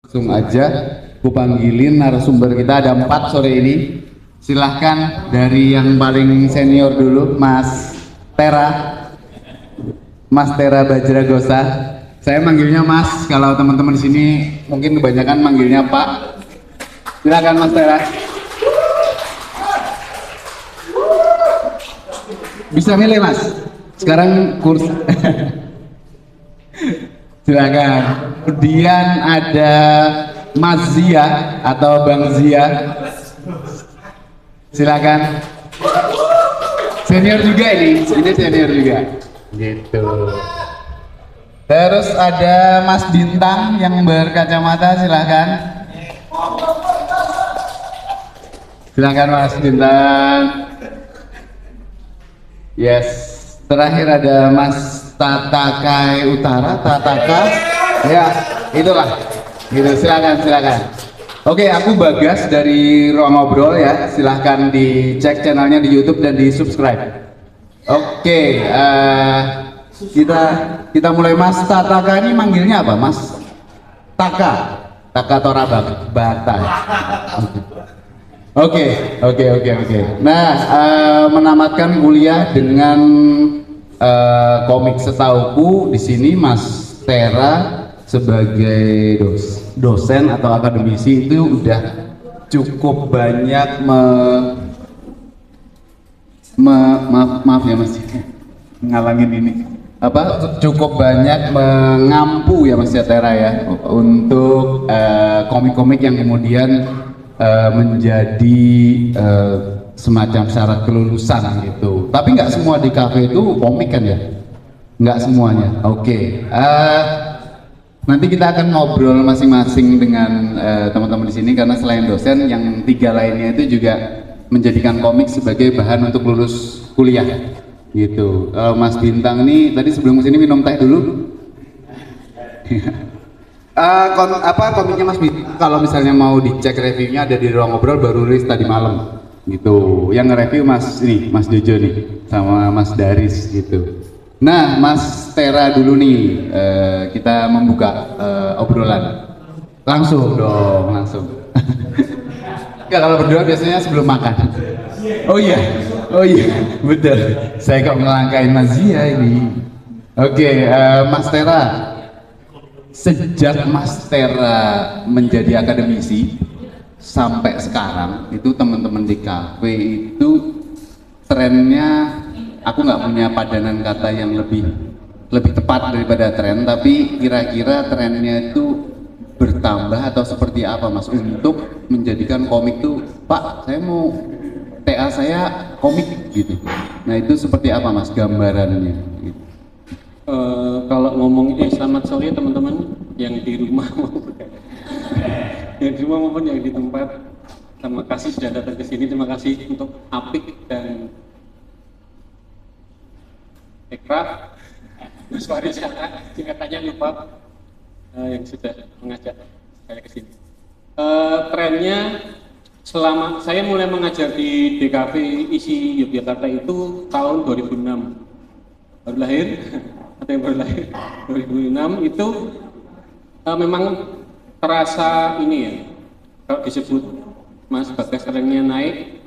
Langsung aja, aku panggilin narasumber kita ada 4 sore ini. Silahkan dari yang paling senior dulu, Mas Tera, Mas Tera Bajragosa. Saya manggilnya Mas, kalau teman-teman di sini mungkin kebanyakan manggilnya Pak. Silakan Mas Tera. Bisa milih Mas. Sekarang kursi. Silakan. Kemudian ada Mas Zia atau Bang Zia. Silakan. Senior juga ini senior juga. Gitu. Terus ada Mas Bintang yang berkacamata, silakan. Silakan Mas Bintang. Yes. Terakhir ada Mas Tatakai Utara, Tataka, ya itulah, gitu. Silakan. Oke, aku Bagas dari Ruang Ngobrol ya. Silahkan dicek channelnya di YouTube dan di subscribe. Oke, kita mulai. Mas Tataka ini manggilnya apa, Mas? Taka Tora Bata. Oke. Nah, menamatkan kuliah dengan komik. Setauku di sini Mas Tera sebagai dosen atau akademisi itu udah cukup banyak maaf ya Mas, ngalangin ini cukup banyak mengampu ya Mas Tera ya untuk komik-komik yang kemudian menjadi semacam syarat kelulusan gitu. Tapi nggak semua di kafe itu komik kan ya? Nggak semuanya. Oke. Nanti kita akan ngobrol masing-masing dengan teman-teman di sini karena selain dosen, yang 3 lainnya itu juga menjadikan komik sebagai bahan untuk lulus kuliah. Gitu. Mas Bintang ini tadi sebelum kesini minum teh dulu. Komiknya Mas Bintang kalau misalnya mau dicek reviewnya ada di Ruang Ngobrol, baru rilis tadi malam gitu. Yang nge-review Mas Jojo nih sama Mas Daris gitu. Nah, Mas Tera dulu nih, kita membuka obrolan langsung. Enggak, kalau berdua biasanya sebelum makan. Oh iya betul, saya kok ngelangkain Mas Zia ini. Oke, Mas Tera, sejak Mas Tera menjadi akademisi sampai sekarang itu teman-teman di kafe itu trennya, aku nggak punya padanan kata yang lebih tepat daripada tren, tapi kira-kira trennya itu bertambah atau seperti apa Mas untuk menjadikan komik tuh, Pak saya mau TA saya komik gitu. Nah itu seperti apa Mas gambarannya gitu. Kalau ngomong selamat sore teman-teman yang di rumah maupun yang di tempat, terima kasih sudah datang ke sini. Terima kasih untuk Apik dan Ekraf, Mas Waris, singkatannya lupa, yang sudah mengajak saya ke sini. Trennya selama saya mulai mengajar di DKV ISI Yogyakarta itu tahun 2006, baru lahir atau yang baru lahir 2006 itu memang terasa ini ya, kalau disebut Mas Bagas trennya naik,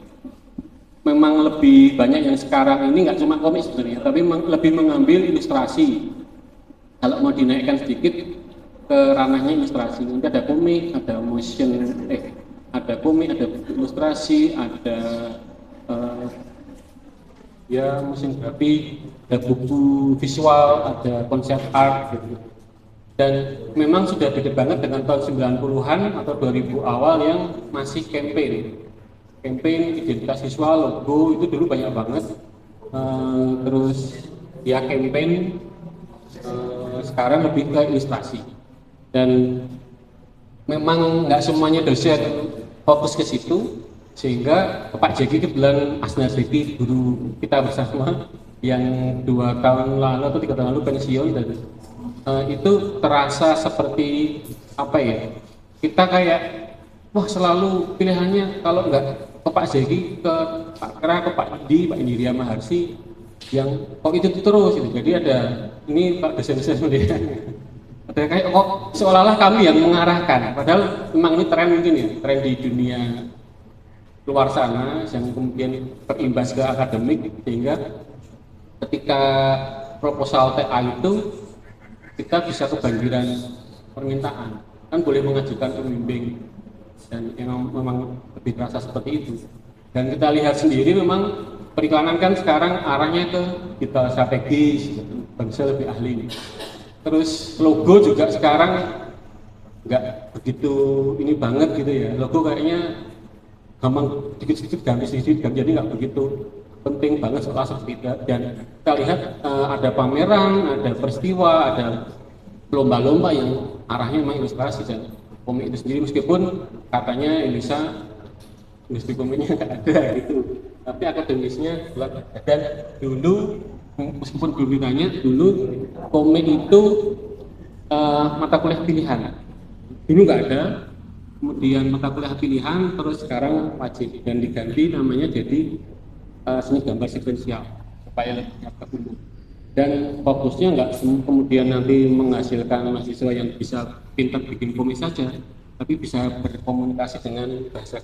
memang lebih banyak yang sekarang ini nggak cuma komik sebenarnya, tapi lebih mengambil ilustrasi. Kalau mau dinaikkan sedikit ke ranahnya ilustrasi, nanti ada komik, ada ada komik, ada ilustrasi, ada motion grafik, ada buku visual, ada konsep art gitu. Dan memang sudah beda banget dengan tahun 90-an atau 2000 awal yang masih campaign identitas visual, logo itu dulu banyak banget. Terus ya campaign, sekarang lebih ke ilustrasi. Dan memang nggak semuanya dosen fokus ke situ, sehingga Pak Jeki kebetulan Asnasripi, guru kita bersama yang 2 tahun lalu atau 3 tahun lalu pensiun, dan itu terasa seperti apa ya, kita kayak wah selalu pilihannya kalau nggak ke Pak Jeki, ke Pak Kera, ke Pak Indiriya Maharsi, yang kok itu terus gitu. Jadi ada ini Pak dosen-dosen Ada kayak kok seolah-olah kami yang mengarahkan, padahal memang ini tren mungkin ya, tren di dunia luar sana yang kemudian berimbas ke akademik, sehingga ketika proposal TA itu kita bisa kebanjiran permintaan, kan boleh mengajukan pembimbing, dan memang lebih terasa seperti itu. Dan kita lihat sendiri memang periklanan kan sekarang arahnya ke digital strategis, bangsa lebih ahli. Terus logo juga sekarang nggak begitu ini banget gitu ya, logo kayaknya gampang sedikit-sedikit ganti sedikit, jadi nggak begitu penting banget soal seperti itu. Dan kita lihat ada pameran, ada peristiwa, ada lomba-lomba yang arahnya memang ilustrasi dan komik itu sendiri, meskipun katanya Elisa industri komiknya nggak ada gitu, tapi akademisnya buat. Dan dulu meskipun belum ditanya, dulu komik itu mata kuliah pilihan, dulu nggak ada, kemudian mata kuliah pilihan, terus sekarang wajib dan diganti namanya jadi seni gambar sekuensial supaya lebih dapat umum. Dan fokusnya nggak kemudian nanti menghasilkan mahasiswa yang bisa pintar bikin komik saja, tapi bisa berkomunikasi dengan bahasa.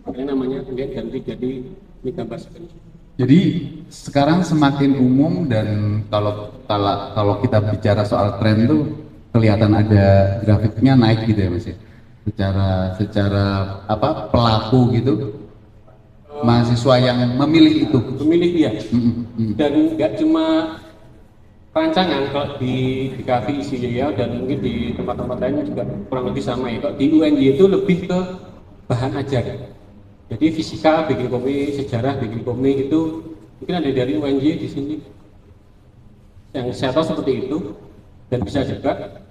Makanya namanya kemudian ganti jadi seni gambar sekuensial. Jadi sekarang semakin umum, dan kalau kita bicara soal tren tuh kelihatan ada grafiknya naik gitu ya Mas ya. Secara apa pelaku gitu, mahasiswa yang memilih itu. Memilih dia. Dan nggak cuma rancangan, kalau di kafe isi ya, dan mungkin di tempat-tempat lain juga kurang lebih sama ya. Kalau di UNY itu lebih ke bahan ajar. Jadi fisika bikin komik, sejarah bikin komik, itu mungkin ada dari UNY di sini. Yang saya tahu seperti itu. Dan bisa juga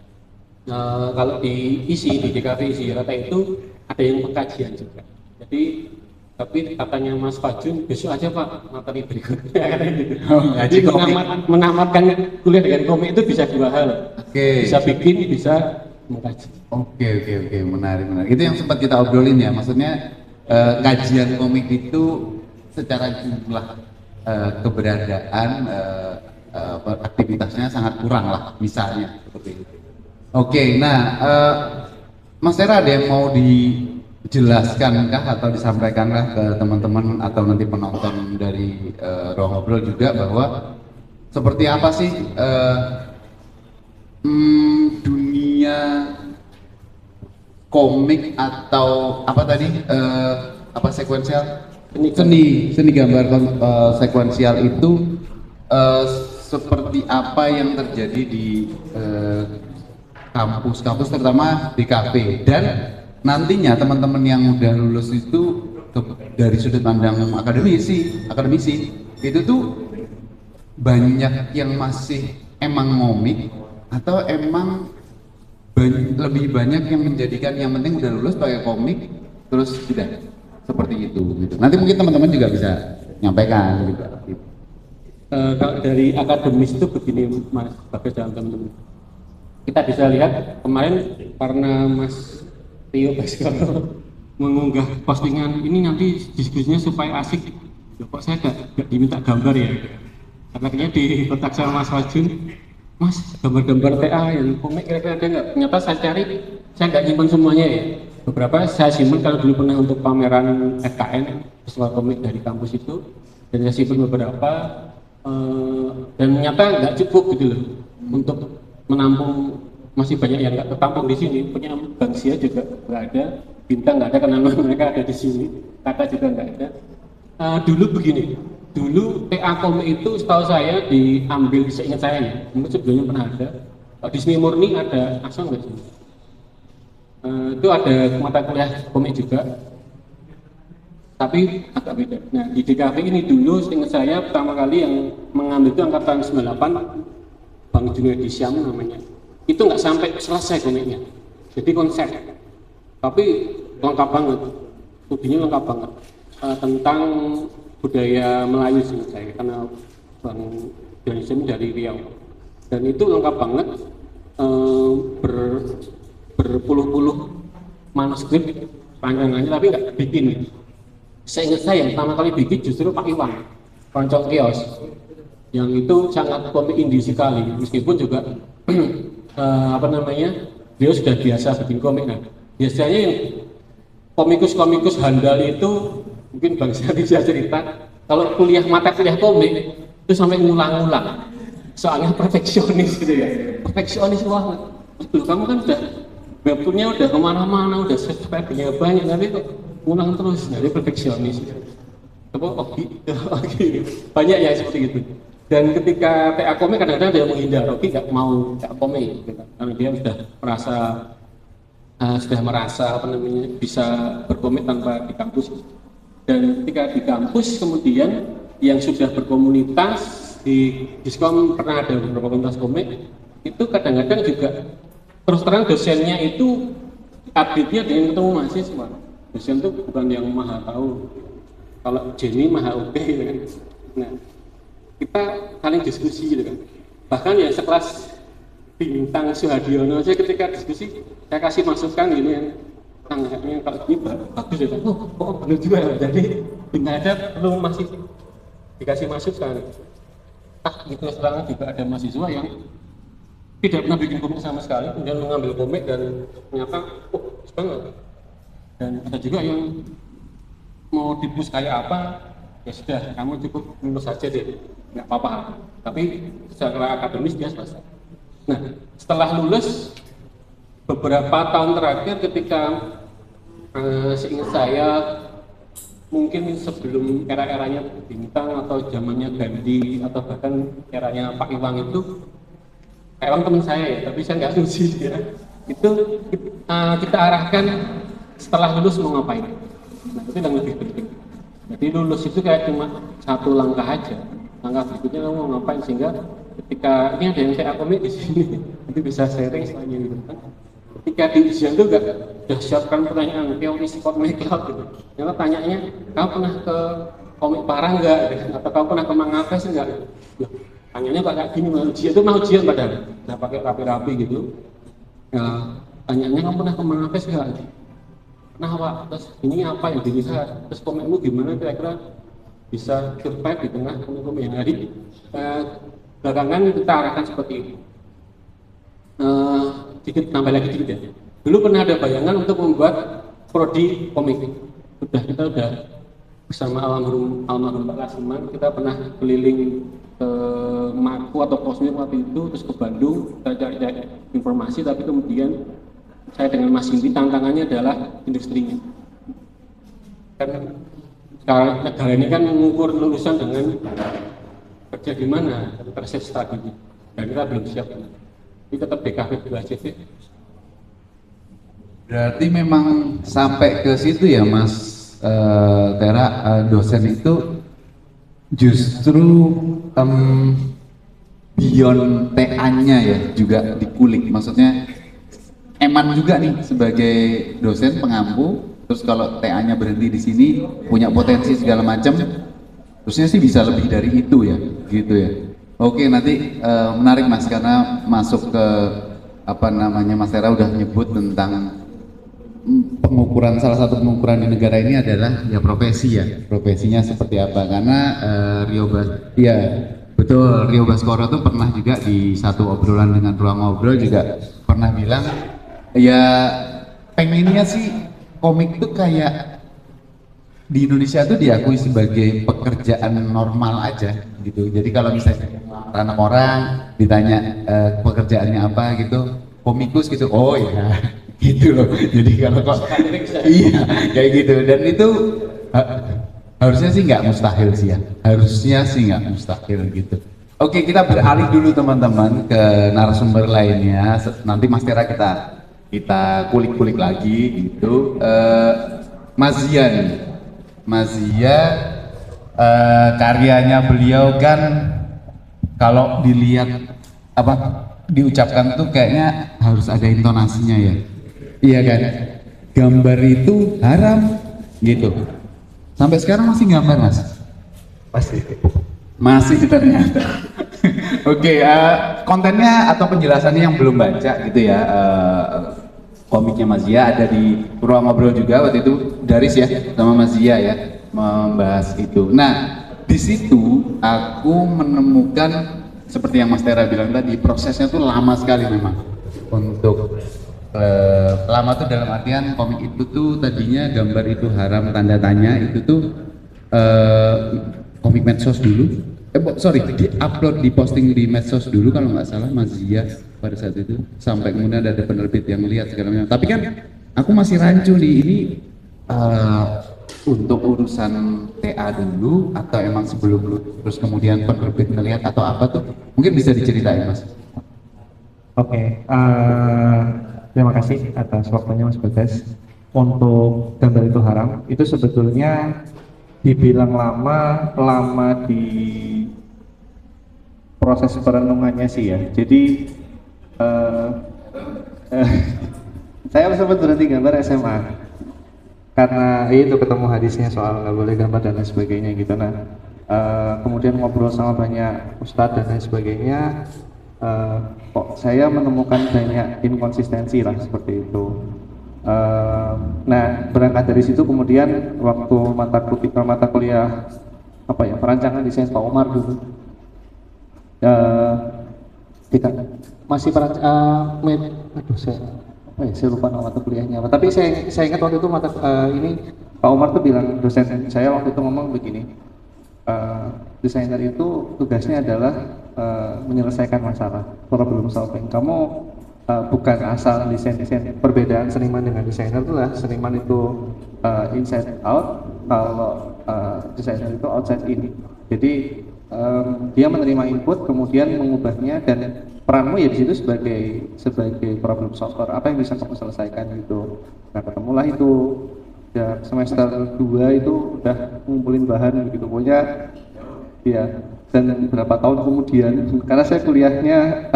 kalau di isi, di DKV isi rata itu ada yang pengkajian juga. Jadi tapi katanya Mas Fajun, besok aja Pak materi berikutnya katanya gitu. Jadi menamatkan kuliah dengan komik itu bisa dua hal. Bisa bikin, bisa mengkaji. Oke, menarik. Itu yang sempat kita obrolin ya, maksudnya kajian komik itu secara jumlah keberadaan aktivitasnya sangat kurang lah, misalnya seperti itu. Oke, nah Mas Tera ada yang mau dijelaskan kah atau disampaikankah ke teman-teman atau nanti penonton dari Ruang Ngobrol juga, bahwa seperti apa sih dunia komik atau apa tadi apa sekuensial seni gambar sekuensial itu seperti apa yang terjadi di kampus terutama di kafe, dan nantinya teman-teman yang udah lulus itu dari sudut pandang akademisi itu tuh banyak yang masih emang ngomik atau emang lebih banyak yang menjadikan yang penting udah lulus pakai komik terus sudah seperti itu gitu. Nanti mungkin teman-teman juga bisa nyampaikan gitu. Kalau dari akademis itu begini Mas Bagas dan teman-teman, kita bisa lihat kemarin karena Mas Tio Baskoro mengunggah postingan ini, nanti diskusinya supaya asik, ya, kok saya gak diminta gambar ya, karena di kontak sama Mas Fajun, Mas gambar-gambar TA yang komik kira-kira ada nggak? Ternyata saya cari, saya nggak nyimpen semuanya ya. Beberapa saya simpen kalau dulu pernah untuk pameran FKN, festival komik dari kampus itu, dan saya simpen beberapa, dan ternyata nggak cukup gitu loh untuk menampung, masih banyak yang nggak tertampung di sini. Punya Bangsia juga nggak ada, Bintang nggak ada karena mereka ada di sini, Kata juga nggak ada. Dulu begini. Dulu TA komik itu setahu saya diambil, seingat saya ya, mungkin sebelumnya pernah ada. Di Seni Murni ada asal nggak sih? Itu ada mata kuliah komik juga, tapi agak beda. Nah di DKV ini dulu seingat saya pertama kali yang mengambil itu angkatan 98, Bang Junaidi Syam namanya. Itu nggak sampai selesai komiknya, jadi konsep, tapi lengkap banget, studinya lengkap banget tentang budaya Melayu sih saya, karena Bang Johnson dari Riau, dan itu lengkap banget, berpuluh-puluh manuskrip panjangannya, tapi nggak bikin. Seingat saya pertama kali bikin justru Pak Iwan Roncong Kios, yang itu sangat komik indie sekali, meskipun juga apa namanya, dia sudah biasa bikin komik. Nah, biasanya yang komikus-komikus handal itu mungkin Bang Syah bisa cerita, kalau mata kuliah komik itu sampai ngulang-ngulang, soalnya perfeksionis gitu ya, perfeksionis banget. Loh, kamu kan udah webtoonnya udah kemana-mana, udah subscribe-nya banyak, tapi kok ngulang terus, jadi perfeksionis. Banyak ya seperti itu. Dan ketika TA komik kadang-kadang dia menghindar, Rocky nggak mau TA komik, gitu. Karena dia sudah merasa apa namanya, bisa berkomik tanpa di kampus. Dan ketika di kampus kemudian yang sudah berkomunitas di Diskom, pernah ada beberapa komunitas komik, itu kadang-kadang juga terus terang dosennya itu update-nya dengan ketemu mahasiswa. Dosen itu bukan yang maha tahu, kalau Jenny maha oke gitu kan. Nah, kita saling diskusi gitu kan. Bahkan ya sekelas Bintang Suhadiono aja ketika diskusi saya kasih masukan gini yang tanggapnya kalau ini bagus ya, kok benar juga ya. Jadi tidak ada perlu masih dikasih masukan. Gitu sekarang juga ada mahasiswa yang tidak pernah bikin komik sama sekali, kemudian mengambil komik dan ternyata bagus banget. Dan ada juga yang mau dibus kayak apa, ya sudah, kamu cukup lulus saja deh, nggak apa-apa. Tapi secara akademis dia selesai. Nah, setelah lulus beberapa tahun terakhir ketika seingat saya mungkin sebelum era-eranya Bintang atau zamannya Gandhi atau bahkan eranya Pak Iwang itu, Pak Iwang teman saya ya, tapi saya nggak ngusi dia. Itu kita arahkan setelah lulus mau ngapain. Nah, itu yang lebih penting. Jadi lulus itu kayak cuma satu langkah aja. Langkah berikutnya kamu mau ngapain, sehingga ketika ini ada yang saya komik di sini, nanti bisa sharing selanjutnya gitu kan. Ketika di ujian itu udah siapkan pertanyaan teori komik club gitu. Yang tanyanya, kamu pernah ke komik parah nggak? Atau kamu pernah ke Mangapes nggak? Tanyanya kayak gini, ujian itu mau ujian padahal. Nah, pakai rapi-rapi gitu. Nah, tanyanya, kamu pernah ke Mangapes nggak? Nah Pak, terus ini apa yang dilihat? Terus komikmu gimana kira-kira bisa survive di tengah komik-komik yang hari? Belakangan kita arahkan seperti itu. Sedikit tambah lagi dikit ya. Dulu pernah ada bayangan untuk membuat prodi komik. Kita udah bersama almarhum Pak Lasiman, kita pernah keliling ke Maku atau Kosmik waktu itu, terus ke Bandung, kita cari informasi, tapi kemudian saya dengan Mas Indi tantangannya adalah industrinya. Kan sekarang negara ini kan mengukur lulusan dengan kerja di mana, terses studinya, dan kita belum siap. Ini tetap DKV dulu aja sih. Berarti memang sampai ke situ ya Mas Tera, dosen itu justru beyond TA-nya ya juga dikulik. Maksudnya eman juga nih sebagai dosen pengampu, terus kalau TA-nya berhenti di sini punya potensi segala macam, terusnya sih bisa lebih dari itu ya, gitu ya. Oke, nanti menarik Mas, karena masuk ke apa namanya, Mas Tera udah nyebut tentang pengukuran, salah satu pengukuran di negara ini adalah ya profesi ya, profesinya seperti apa. Karena ya betul, Rio Baskoro tuh pernah juga di satu obrolan dengan Ruang Ngobrol juga pernah bilang ya pengennya sih komik tuh kayak di Indonesia tuh diakui sebagai pekerjaan normal aja gitu. Jadi kalau misalnya anak orang ditanya pekerjaannya apa gitu, komikus gitu, oh ya gitu loh. Jadi kalau kok iya kayak gitu, dan itu harusnya sih nggak mustahil sih ya, harusnya sih nggak mustahil gitu. Oke, kita beralih dulu teman-teman ke narasumber lainnya. Nanti Mas Tera kita kulik-kulik lagi gitu. Mas Zia nih, Mas Zia karyanya beliau kan kalau dilihat apa diucapkan tuh kayaknya harus ada intonasinya ya, iya kan? Gambar itu haram gitu. Sampai sekarang masih gambar Mas? Masih ternyata. Oke, kontennya atau penjelasannya yang belum baca gitu ya, komiknya Mas Zia ada di Ruang Ngobrol juga waktu itu, Daris ya sama Mas Zia ya membahas itu. Nah, di situ aku menemukan seperti yang Mas Tera bilang tadi, prosesnya tuh lama sekali memang untuk lama tuh dalam artian komik itu tuh tadinya gambar itu haram tanda tanya itu tuh komik medsos dulu, sorry, di upload, di posting di medsos dulu kalau nggak salah Mas Zia pada saat itu, sampai kemudian ada penerbit yang lihat segala macam. Tapi kan aku masih rancu nih, ini untuk urusan TA dulu atau emang sebelum dulu terus kemudian penerbit melihat atau apa tuh, mungkin bisa diceritain Mas. Oke, terima kasih atas waktunya Mas Bagas. Untuk gambar itu haram, itu sebetulnya dibilang lama di proses perenungannya sih ya. Jadi saya sempat berhenti gambar SMA karena itu ketemu hadisnya soal nggak boleh gambar dan lain sebagainya gitu. Nah, kemudian ngobrol sama banyak ustadz dan lain sebagainya. Kok saya menemukan banyak inkonsistensi lah seperti itu. Nah, berangkat dari situ kemudian waktu mata kuliah apa ya, perancangan desain Pak Umar dulu, kita masih saya lupa nama mata kuliahnya apa. Tapi saya ingat waktu itu ini Pak Umar tuh bilang, dosen saya waktu itu ngomong begini, desainer itu tugasnya adalah menyelesaikan masalah, problem solving. Kamu bukan asal desain. Perbedaan seniman dengan desainer itulah seniman itu inside out, kalau desainer itu outside in. Jadi dia menerima input kemudian mengubahnya, dan peranmu ya di situ sebagai problem solver. Apa yang bisa kamu selesaikan gitu. Nah, ketemulah itu ya semester 2 itu udah ngumpulin bahan gitu pokoknya ya. Dan beberapa tahun kemudian, karena saya kuliahnya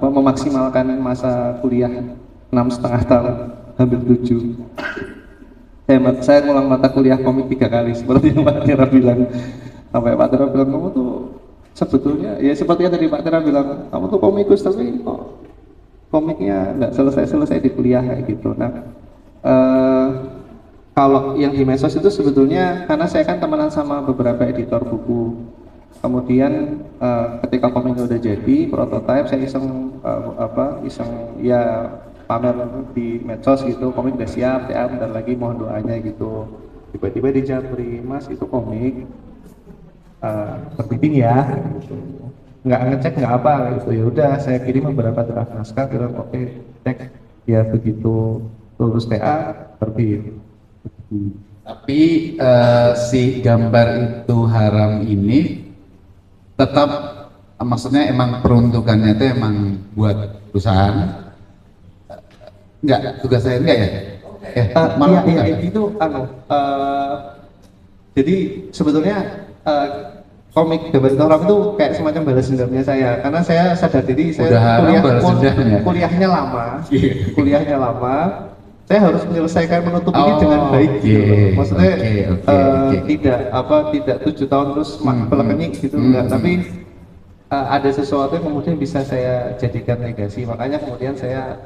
memaksimalkan masa kuliah 6,5 tahun, hampir 7, saya ngulang mata kuliah komik 3 kali seperti yang Pak Tera bilang. Sampai Pak Tera bilang, kamu tuh sebetulnya ya seperti yang tadi Pak Tera bilang, kamu tuh komikus tapi kok komiknya nggak selesai di kuliah kayak gitu. Nah, kalau yang di medsos itu sebetulnya karena saya kan temenan sama beberapa editor buku. Kemudian ketika komiknya udah jadi prototipe, saya iseng ya pamer di medsos gitu, komik udah siap, ya bentar lagi mohon doanya gitu. Tiba-tiba di Japri, Mas itu komik terbitin ya, gitu. Nggak ngecek nggak apa gitu. Ya udah saya kirim beberapa draft naskah, bilang oke, cek ya, begitu lulus TA terbit. Tapi si gambar itu haram ini tetap, maksudnya emang peruntukannya itu emang buat perusahaan, enggak, tugas saya enggak ya? Iya, itu jadi sebetulnya komik gambar itu haram itu kayak semacam balas dendamnya saya, karena saya sadar diri saya kuliahnya lama, saya harus menyelesaikan, menutup ini dengan baik gitu. Maksudnya tidak 7 tahun terus pelekenya gitu, enggak, tapi ada sesuatu yang kemudian bisa saya jadikan legasi. Makanya kemudian saya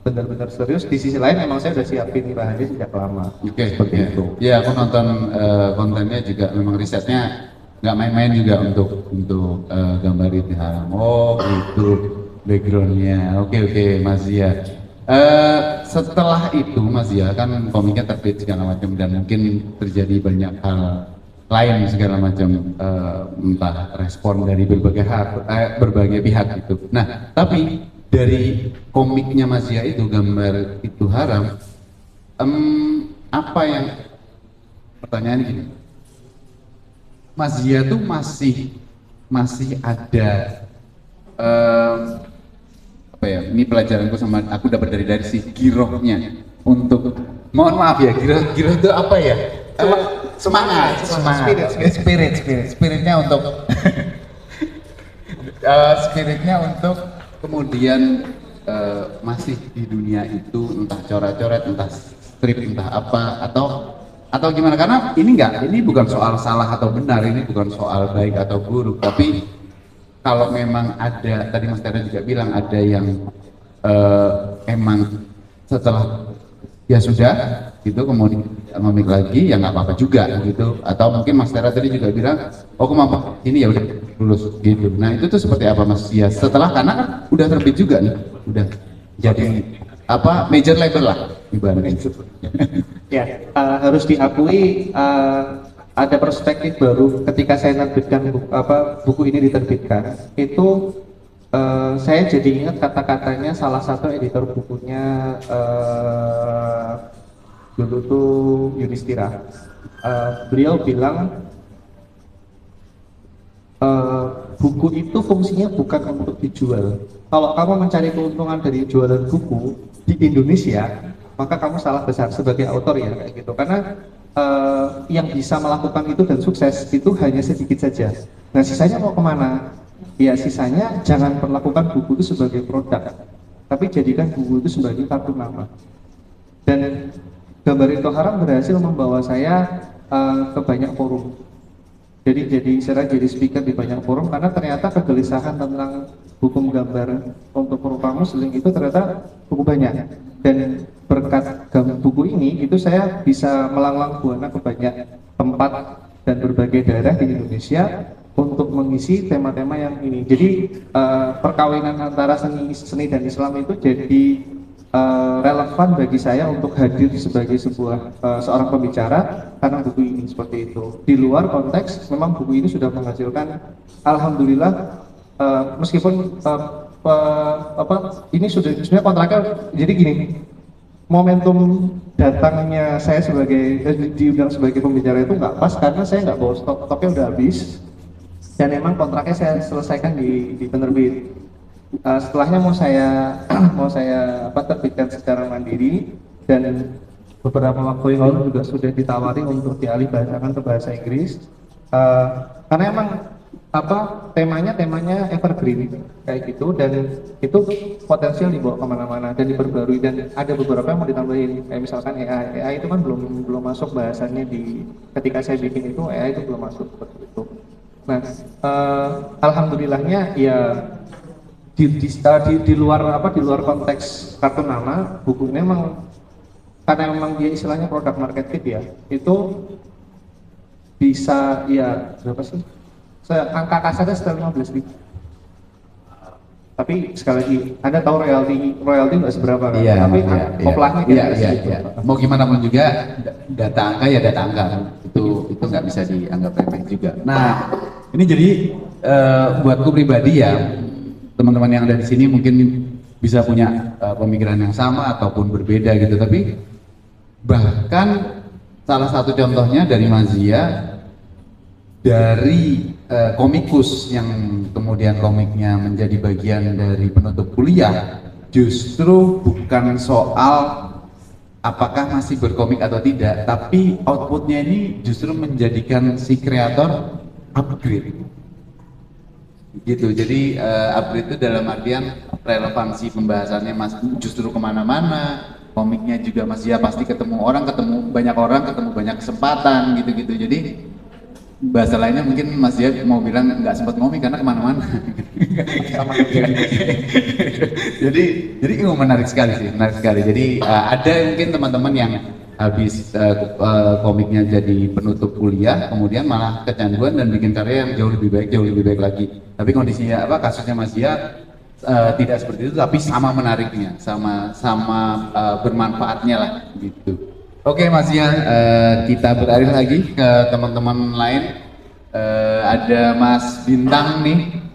benar-benar serius. Di sisi lain memang saya udah siapin bahannya sejak lama. Seperti itu. Ya, aku nonton kontennya juga, memang risetnya nggak main-main juga untuk gambar itu haram. Oh itu backgroundnya. Oke, Mas Zia. Setelah itu Mas Zia kan komiknya terbit segala macam, dan mungkin terjadi banyak hal lain segala macam, entah respon dari berbagai pihak gitu. Nah, tapi dari komiknya Mas Zia itu, gambar itu haram, apa yang, pertanyaan gini, Mas Zia tuh masih ada apa ya, ini pelajaranku sama aku dapat dari si girohnya untuk, mohon maaf ya, giroh itu apa ya, semangat spiritnya untuk spiritnya untuk kemudian masih di dunia itu, entah coret-coret, entah strip, entah apa, atau gimana, karena ini bukan soal salah atau benar, ini bukan soal baik atau buruk, tapi kalau memang ada, tadi Mas Tera juga bilang ada yang emang setelah ya sudah gitu, kemudian ngomik lagi ya nggak apa-apa juga gitu. Atau mungkin Mas Tera tadi juga bilang oh kemampuan ini ya udah lulus gitu. Nah itu tuh seperti apa Mas? Ya setelah, karena kan udah terbit juga nih, udah jadi apa major label lah ibaratnya itu. Ya, harus diakui ada perspektif baru ketika saya menerbitkan buku ini diterbitkan. Itu saya jadi ingat kata-katanya salah satu editor bukunya dulu tuh Yudhistira. Beliau bilang buku itu fungsinya bukan untuk dijual. Kalau kamu mencari keuntungan dari jualan buku di Indonesia, maka kamu salah besar sebagai autor ya kayak gitu. Karena yang bisa melakukan itu dan sukses itu hanya sedikit saja. Nah sisanya mau kemana? Ya sisanya jangan perlakukan buku itu sebagai produk, tapi jadikan buku itu sebagai kartu nama. Dan gambar itu haram berhasil membawa saya ke banyak forum. Jadi saya jadi speaker di banyak forum karena ternyata kegelisahan tentang hukum gambar untuk perupa muslim itu ternyata cukup banyak. Dan berkat buku ini itu saya bisa melanglang buana ke banyak tempat dan berbagai daerah di Indonesia untuk mengisi tema-tema yang ini. Jadi perkawinan antara seni dan Islam itu jadi relevan bagi saya untuk hadir sebagai seorang pembicara karena buku ini seperti itu. Di luar konteks memang buku ini sudah menghasilkan alhamdulillah meskipun ini sudah sebenarnya kontraknya jadi gini. Momentum datangnya saya sebagai diundang sebagai pembicara itu nggak pas karena saya nggak bawa stoknya udah habis dan emang kontraknya saya selesaikan di penerbit. Setelahnya mau saya terbitkan secara mandiri dan beberapa waktu yang lalu juga sudah ditawari untuk dialih bahasakan ke bahasa Inggris karena emang temanya evergreen kayak gitu dan itu potensial dibawa kemana-mana dan diperbarui dan ada beberapa yang mau ditambahin kayak misalkan AI itu kan belum masuk bahasannya ketika saya bikin itu AI itu belum masuk seperti itu. Nah alhamdulillahnya ya di luar konteks kartu nama buku ini memang karena memang dia istilahnya produk market fit ya itu bisa ya berapa sih angka kasarnya sekitar 15.000 tapi sekali lagi Anda tahu royalti nggak seberapa kan tapi koplahnya iya. Mau gimana pun juga data angka ya data angka itu nggak bisa dianggap remeh juga. Nah ini jadi buatku pribadi ya teman-teman yang ada di sini mungkin bisa punya pemikiran yang sama ataupun berbeda gitu, tapi bahkan salah satu contohnya dari Mazia dari komikus yang kemudian komiknya menjadi bagian dari penutup kuliah justru bukan soal apakah masih berkomik atau tidak, tapi outputnya ini justru menjadikan si kreator upgrade gitu. Jadi upgrade itu dalam artian relevansi pembahasannya justru kemana-mana, komiknya juga Mas ya pasti ketemu banyak orang, ketemu banyak kesempatan gitu-gitu. Jadi bahasa lainnya mungkin Mas ya mau bilang nggak sempat ngomik karena kemana-mana. jadi itu menarik sekali sih, menarik sekali. Jadi ada mungkin teman-teman yang habis komiknya jadi penutup kuliah, kemudian malah kecanduan dan bikin karya yang jauh lebih baik lagi. Tapi kondisinya kasusnya Mas ya tidak seperti itu, tapi sama menariknya, sama bermanfaatnya lah gitu. Oke Mas ya, kita beralih lagi ke teman-teman lain. Ada Mas Bintang nih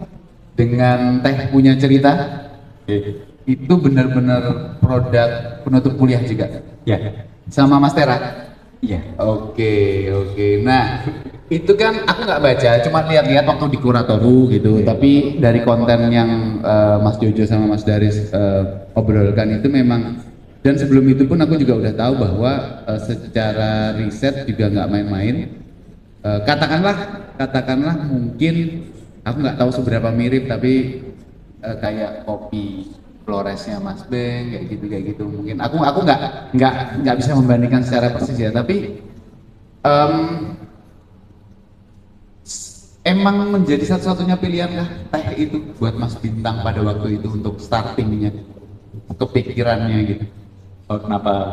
dengan Teh Punya Cerita. Itu benar-benar produk penutup kuliah juga. Ya. Sama Mas Tera. Iya. Oke. Nah, itu kan aku nggak baca, cuma lihat-lihat waktu di Kuratoru gitu. Tapi dari konten yang Mas Jojo sama Mas Daris obrolkan itu memang, dan sebelum itu pun aku juga udah tahu bahwa secara riset juga nggak main-main. Katakanlah mungkin aku nggak tahu seberapa mirip, tapi kayak kopi Floresnya Mas Beng kayak gitu mungkin aku nggak bisa membandingkan secara persis ya, tapi emang menjadi satu-satunya pilihan kah teh itu buat Mas Bintang pada waktu itu untuk startingnya, kepikirannya gitu? oh kenapa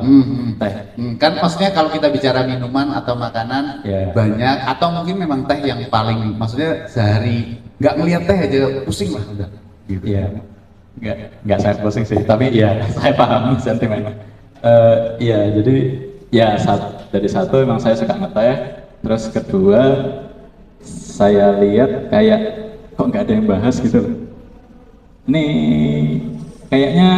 teh? Kan maksudnya kalau kita bicara minuman atau makanan Ya. banyak atau mungkin memang teh yang paling maksudnya sehari nggak ngeliat teh aja pusing lah udah gitu. Iya, nggak saya pusing sih, tapi ya saya paham sentimennya. Iya, jadi ya dari satu emang saya suka ngeteh, terus kedua saya lihat kayak kok nggak ada yang bahas gitu. Ini kayaknya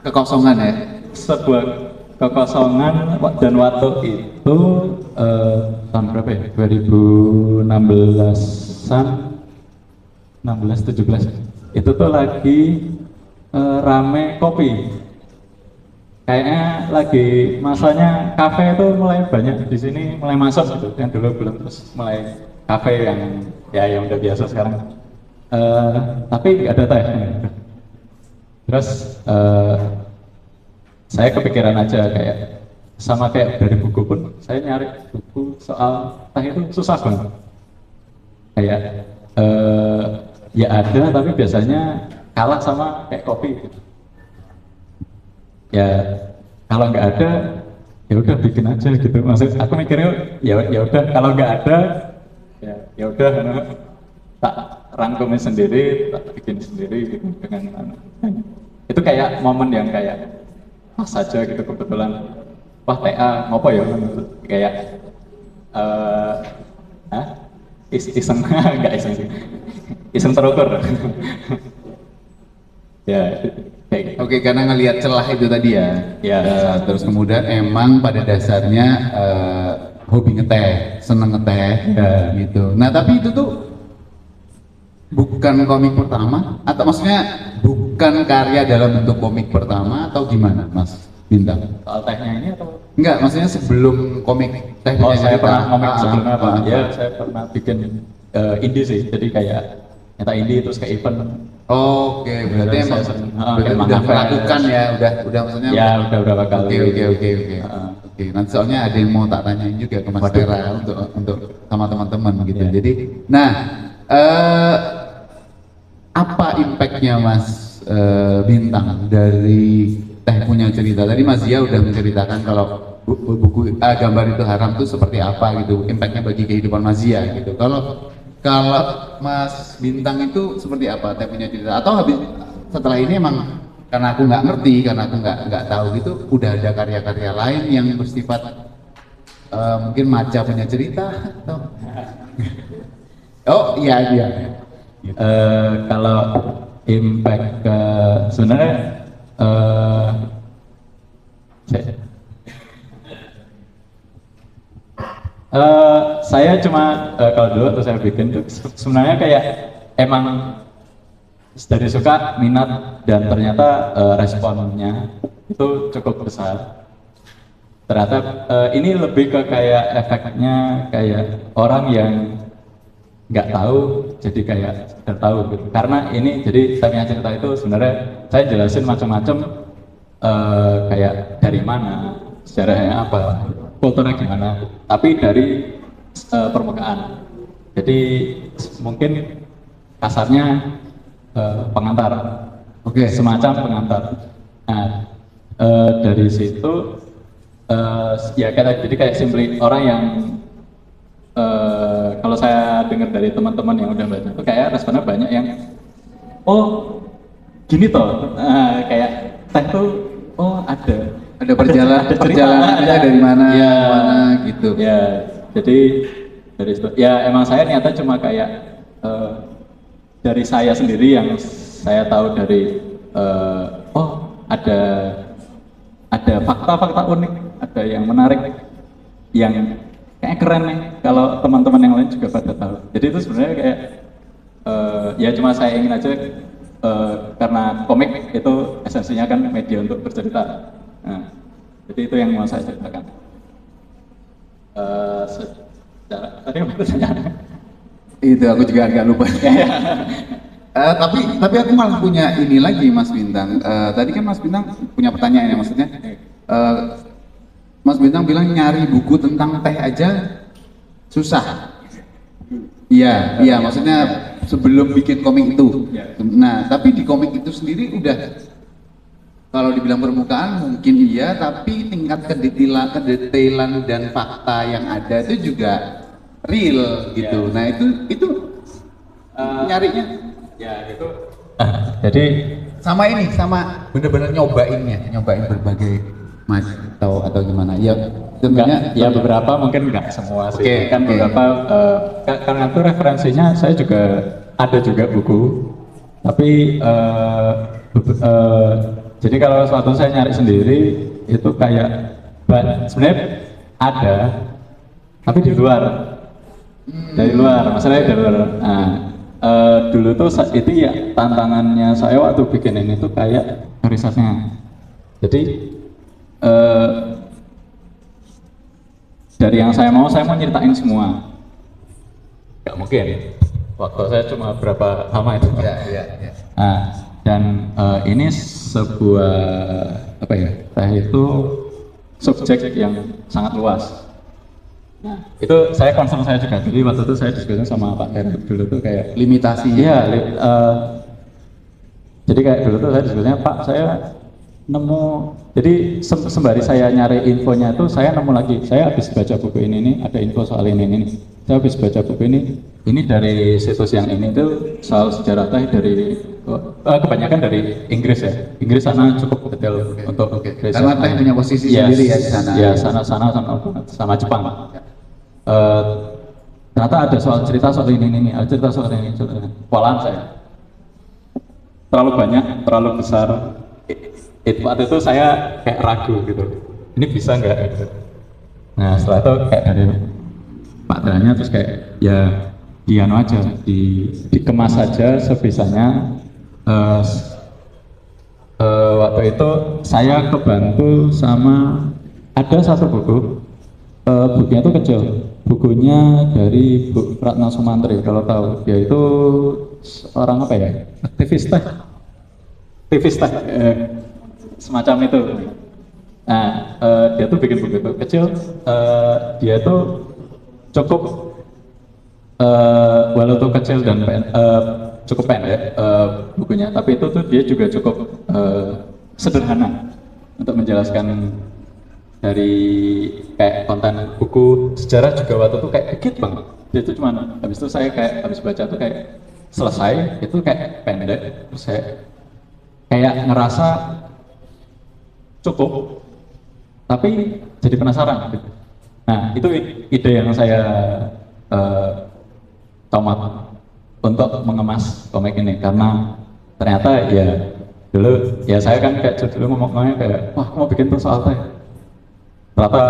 Kekosongan ya. sebuah kekosongan dan waktu itu tahun berapa ya? 2016-an, 16-17 itu tuh lagi rame kopi. Kayaknya lagi masanya kafe itu mulai banyak di sini mulai masuk gitu. Yang dulu belum, terus mulai kafe yang udah biasa sekarang. Tapi nggak ada teh. Terus saya kepikiran aja kayak sama kayak dari buku pun saya nyari buku soal teh itu susah banget. Kayak ya ada tapi biasanya kalah sama kayak kopi gitu. Ya kalau nggak ada ya udah bikin aja gitu. Maksud aku mikirnya ya udah kalau nggak ada ya udah tak rangkumin sendiri, tak bikin sendiri gitu dengan itu kayak momen yang kayak pas saja gitu kebetulan wah TA ngopo ya kayak iseng nggak iseng sih iseng terukur ya kayak gitu. Oke, karena ngelihat celah itu tadi ya. Ya. Terus kemudian emang pada dasarnya hobi ngeteh, seneng ngeteh gitu. Nah, tapi itu tuh bukan komik pertama atau maksudnya bukan karya dalam bentuk komik pertama atau gimana, Mas Bintang? Soal tehnya ini atau Enggak, maksudnya sebelum komik teh oh saya cerita. pernah ngomong sebelumnya apa? Ah. Ya saya pernah bikin indie sih, jadi kayak nyata indie terus kayak event. Oke, berarti Udah, emang saya sering- berarti kayak udah manifest. melakukan ya, udah maksudnya. Ya udah berapa kali. Oke. Heeh. Oke, nanti soalnya ada yang mau tak tanyain juga ke Mas Waduh. Tera untuk sama teman-teman gitu. Iya. Jadi, nah apa impactnya Mas Bintang dari Teh Punya Cerita? Tadi Mas Zia udah menceritakan kalau buku gambar itu haram tuh seperti apa gitu, impactnya bagi kehidupan Mas Zia gitu. Kalau Mas Bintang itu seperti apa Teh Punya Cerita? Atau habis setelah ini emang karena aku nggak ngerti, karena aku nggak tahu gitu, udah ada karya-karya lain yang bersifat mungkin Maca Punya Cerita atau oh iya. Kalau impact ke sebenarnya saya cuma kalau dulu tuh saya bikin tuh sebenarnya kayak emang dari suka minat dan ternyata responnya itu cukup besar. Ternyata ini lebih ke kayak efeknya kayak orang yang nggak tahu jadi kayak sudah tahu gitu. Karena ini jadi Tanya Cerita itu sebenarnya saya jelasin macam-macam kayak dari mana, sejarahnya apa, kulturnya gimana, tapi dari permukaan. Jadi mungkin kasarnya pengantar, Oke. semacam pengantar. Nah dari situ ya jadi kayak simply orang yang kalau saya dengar dari teman-teman yang udah baca itu kayak responnya banyak yang oh gini toh kayak teh tuh oh ada perjalanan cerita, perjalanannya ada. dari mana Ya, mana gitu. ya jadi dari situ ya emang saya niatnya cuma kayak dari saya sendiri yang saya tahu dari oh ada fakta-fakta unik, ada yang menarik, yang kayak keren nih kalau teman-teman yang lain juga pada tahu. Jadi itu sebenarnya kayak ya cuma saya ingin aja karena komik itu esensinya kan media untuk bercerita. Nah, jadi itu yang mau saya ceritakan. Tadi apa pertanyaannya? Itu aku juga agak lupa. Tapi aku malah punya ini lagi Mas Bintang. Tadi kan Mas Bintang punya pertanyaan ya maksudnya. Mas Bintang bilang nyari buku tentang teh aja susah. Iya, maksudnya sebelum bikin komik itu. Iya. Nah, tapi di komik itu sendiri kalau dibilang permukaan mungkin iya, tapi tingkat kedetailan dan fakta yang ada itu juga real gitu. Nah itu nyarinya Ya itu. Jadi sama ini, sama bener-bener nyobain berbagai macam atau gimana? Ya sebenarnya ya beberapa mungkin nggak semua sih. Oke, Kan oke. beberapa karena itu referensinya saya juga ada juga buku. Tapi jadi kalau suatu saya nyari sendiri itu kayak sebenarnya ada, tapi di luar, dari luar, masalahnya dari luar. Nah, dulu tuh itu ya tantangannya saya waktu bikin ini tuh kayak risetnya. Jadi dari yang saya mau nyeritain semua. Gak mungkin. Waktu saya cuma berapa lama itu. ya. Nah, dan ini sebuah apa ya? Saya itu subjek yang sangat luas. Nah, itu saya concern saya juga. Jadi waktu itu saya diskusi sama Pak Heru dulu tuh kayak Limitasi. iya, jadi kayak dulu tuh saya diskusinya Pak, saya nemu. Jadi sembari saya nyari infonya itu saya nemu lagi. Saya habis baca buku ini ada info soal ini. Saya habis baca buku ini dari situs yang ini tuh soal sejarah teh dari kebanyakan dari Inggris ya. Inggris sana cukup detail untuk riset. Karena teh punya posisi Yes, sendiri ya di sana. Ya, sana sama Jepang. Ternyata ada cerita soal ini, ada cerita soal ini. Kewalahan saya. Terlalu banyak, terlalu besar. Waktu itu saya kayak ragu gitu. Ini bisa nggak? Gitu. Nah setelah itu kayak dari Pak Dranya terus kayak ya dianu aja, dikemas saja sebisanya. Waktu itu saya kebantu sama ada satu buku, bukunya itu kecil, bukunya dari Bu Ratna Sumantri kalau tahu. Dia itu seorang apa ya, aktivis teh, semacam itu. Nah dia tuh bikin buku itu kecil, dia tuh cukup walau tuh kecil dan cukup pendek bukunya, tapi itu tuh dia juga cukup sederhana untuk menjelaskan dari kayak konten buku sejarah juga. Waktu itu kayak dikit banget, dia tuh cuman habis itu saya kayak habis baca tuh kayak selesai itu kayak pendek, terus saya kayak ngerasa cukup tapi jadi penasaran gitu. Nah itu ide yang saya tomat untuk mengemas komik ini, karena ternyata ya dulu ya saya kan kayak dulu ngomongnya kayak wah mau bikin tuh soal teh, ternyata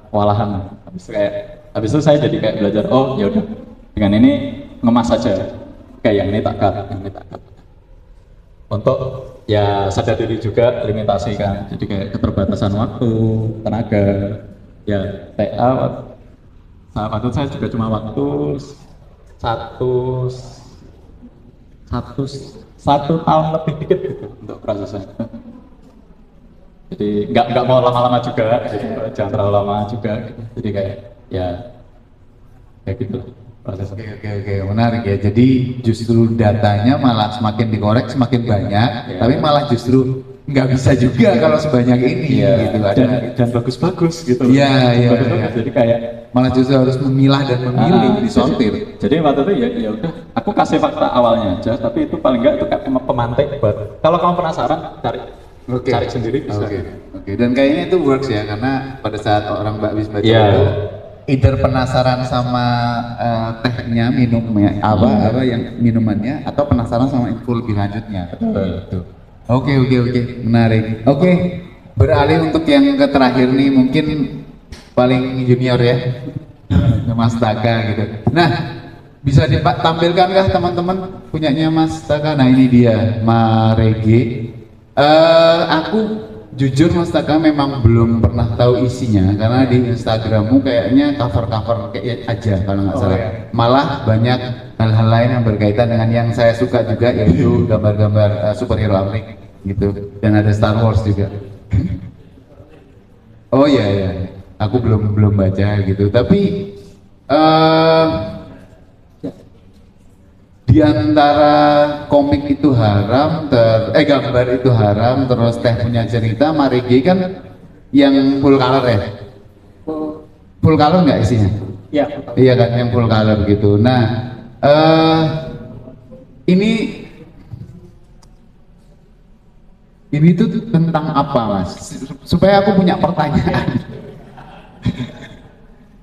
walahan. Habis itu saya jadi kayak belajar, oh ya udah dengan ini ngemas saja, kayak yang ini tak cut, untuk ya sadar diri juga limitasi kan, jadi kayak keterbatasan waktu, tenaga, ya TA saat itu saya juga cuma waktu satu tahun lebih dikit gitu untuk prosesnya. Jadi nggak mau lama-lama juga, gitu. Jangan terlalu lama juga gitu. Jadi kayak gitu prosesnya. Oke, menarik ya. Jadi justru datanya malah semakin dikorek semakin banyak, tapi malah justru nggak bisa juga kalau sebanyak ini gitu. Dan bagus-bagus gitu. Iya. Jadi kayak malah justru harus memilah dan memilih, disortir. Jadi waktu itu ya udah, aku kasih fakta awalnya aja, tapi itu paling enggak itu kayak pemantik buat kalau kamu penasaran cari sendiri bisa. Oke. Dan kayaknya itu works ya, karena pada saat orang habis baca Iya. itu either penasaran sama tehnya, minumnya apa yang minumannya, atau penasaran sama info lebih lanjutnya. Betul. Oke, menarik. Oke, beralih untuk yang terakhir nih, mungkin paling junior ya, Mas Taka gitu. Nah, bisa ditampilkan teman-teman punyanya Mas Taka? Nah ini dia, Marege. Aku jujur Mas Taka memang belum pernah tahu isinya, karena di Instagrammu kayaknya cover kayak aja kalau nggak salah. Malah banyak hal-hal lain yang berkaitan dengan yang saya suka juga, yaitu gambar-gambar superhero Amrik gitu, dan ada Star Wars juga. Oh iya, aku belum baca gitu, tapi di di antara komik itu haram, gambar itu haram, terus teh punya cerita, Marigi kan yang full color ya? Full color nggak isinya? Ya, Iya kan, yang full color gitu. Nah, ini tuh tentang apa, Mas? Supaya aku punya pertanyaan.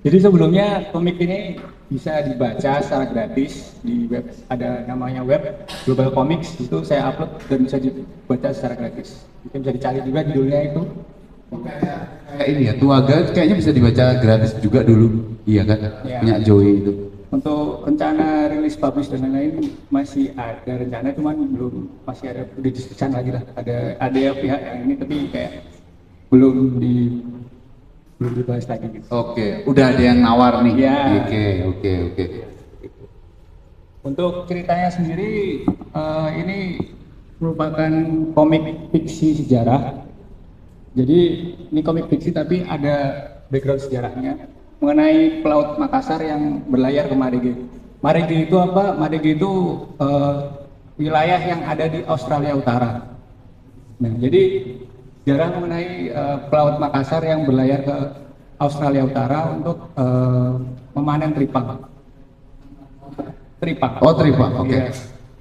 Jadi sebelumnya komik ini bisa dibaca secara gratis di web, ada namanya web Global Comics, itu saya upload dan bisa dibaca secara gratis. Mungkin bisa dicari juga judulnya itu. Kayak ini ya, Tuaga kayaknya bisa dibaca gratis juga dulu, iya kan? Iya. Punya Joey itu. Untuk rencana rilis publish dan lain-lain masih ada rencana, cuman belum, masih ada udah diskusikan lagi lah. Ada pihak yang ini tapi kayak belum dibahas lagi gitu. Oke, udah ada yang nawar nih. Iya. Oke. Untuk ceritanya sendiri ini merupakan komik fiksi sejarah. Jadi ini komik fiksi tapi ada background sejarahnya mengenai pelaut Makassar yang berlayar ke Marigi. Marigi itu apa? Marigi itu wilayah yang ada di Australia Utara. Nah, jadi sejarah mengenai pelaut Makassar yang berlayar ke Australia Utara untuk memanen tripang. Oh, tripang, oke. Iya.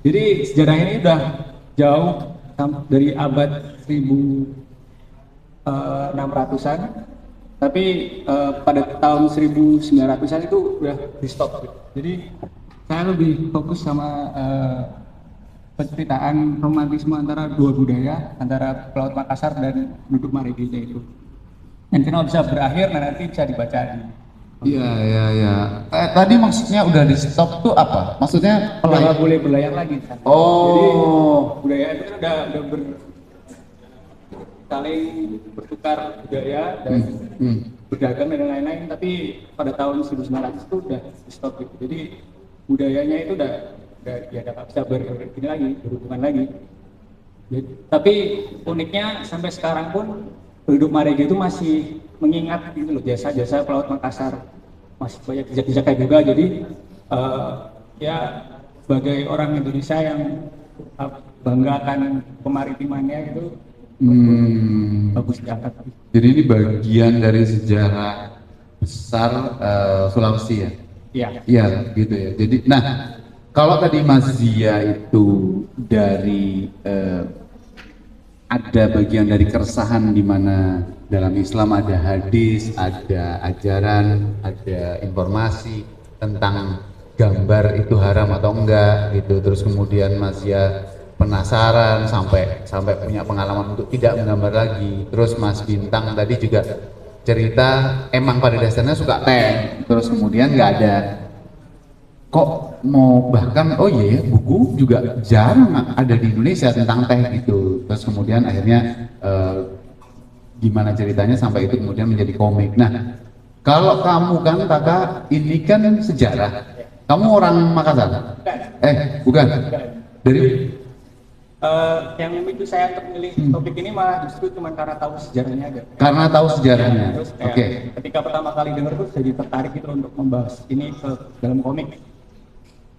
Jadi sejarah ini udah jauh dari abad 1600-an, tapi pada tahun 1900-an itu udah di stop. Jadi saya lebih fokus sama penceritaan romantisme antara dua budaya, antara pelaut Makassar dan penduduk Mariginya itu. Yang final bisa berakhir, nah nanti bisa dibaca di. Iya. Tadi maksudnya udah di stop tuh apa? Maksudnya Nggak boleh berlayar lagi kan? Oh. Jadi budaya itu kan udah saling bertukar budaya dan berdagang dan lain-lain, tapi pada tahun 1900 itu udah di stop gitu. Jadi budayanya itu udah ya nggak bisa berhubungan lagi. Jadi, tapi uniknya sampai sekarang pun penduduk Marigi itu masih mengingat gitu loh jasa-jasa pelaut Makassar, masih banyak jejak-jejak juga. Jadi ya sebagai orang Indonesia yang banggakan kemaritimannya gitu, bagus diangkat. Jadi ini bagian dari sejarah besar Sulawesi ya? Iya, gitu ya. Jadi, nah, kalau tadi Mas Zia itu dari ada bagian dari keresahan di mana dalam Islam ada hadis, ada ajaran, ada informasi tentang gambar itu haram atau enggak gitu. Terus kemudian Mas Zia penasaran sampai punya pengalaman untuk tidak menggambar lagi. Terus Mas Bintang tadi juga cerita emang pada dasarnya suka teh, terus kemudian nggak ada kok mau bahkan buku juga jarang ada di Indonesia tentang teh gitu. Terus kemudian akhirnya gimana ceritanya sampai itu kemudian menjadi komik. Nah, kalau kamu kan kakak ini kan sejarah, kamu orang Makassar? Bukan. Dari yang itu saya untuk memilih topik ini malah justru cuma karena tahu sejarahnya aja. Karena tahu sejarahnya. Terus kayak ketika pertama kali dengar tuh jadi tertarik gitu untuk membahas ini ke dalam komik.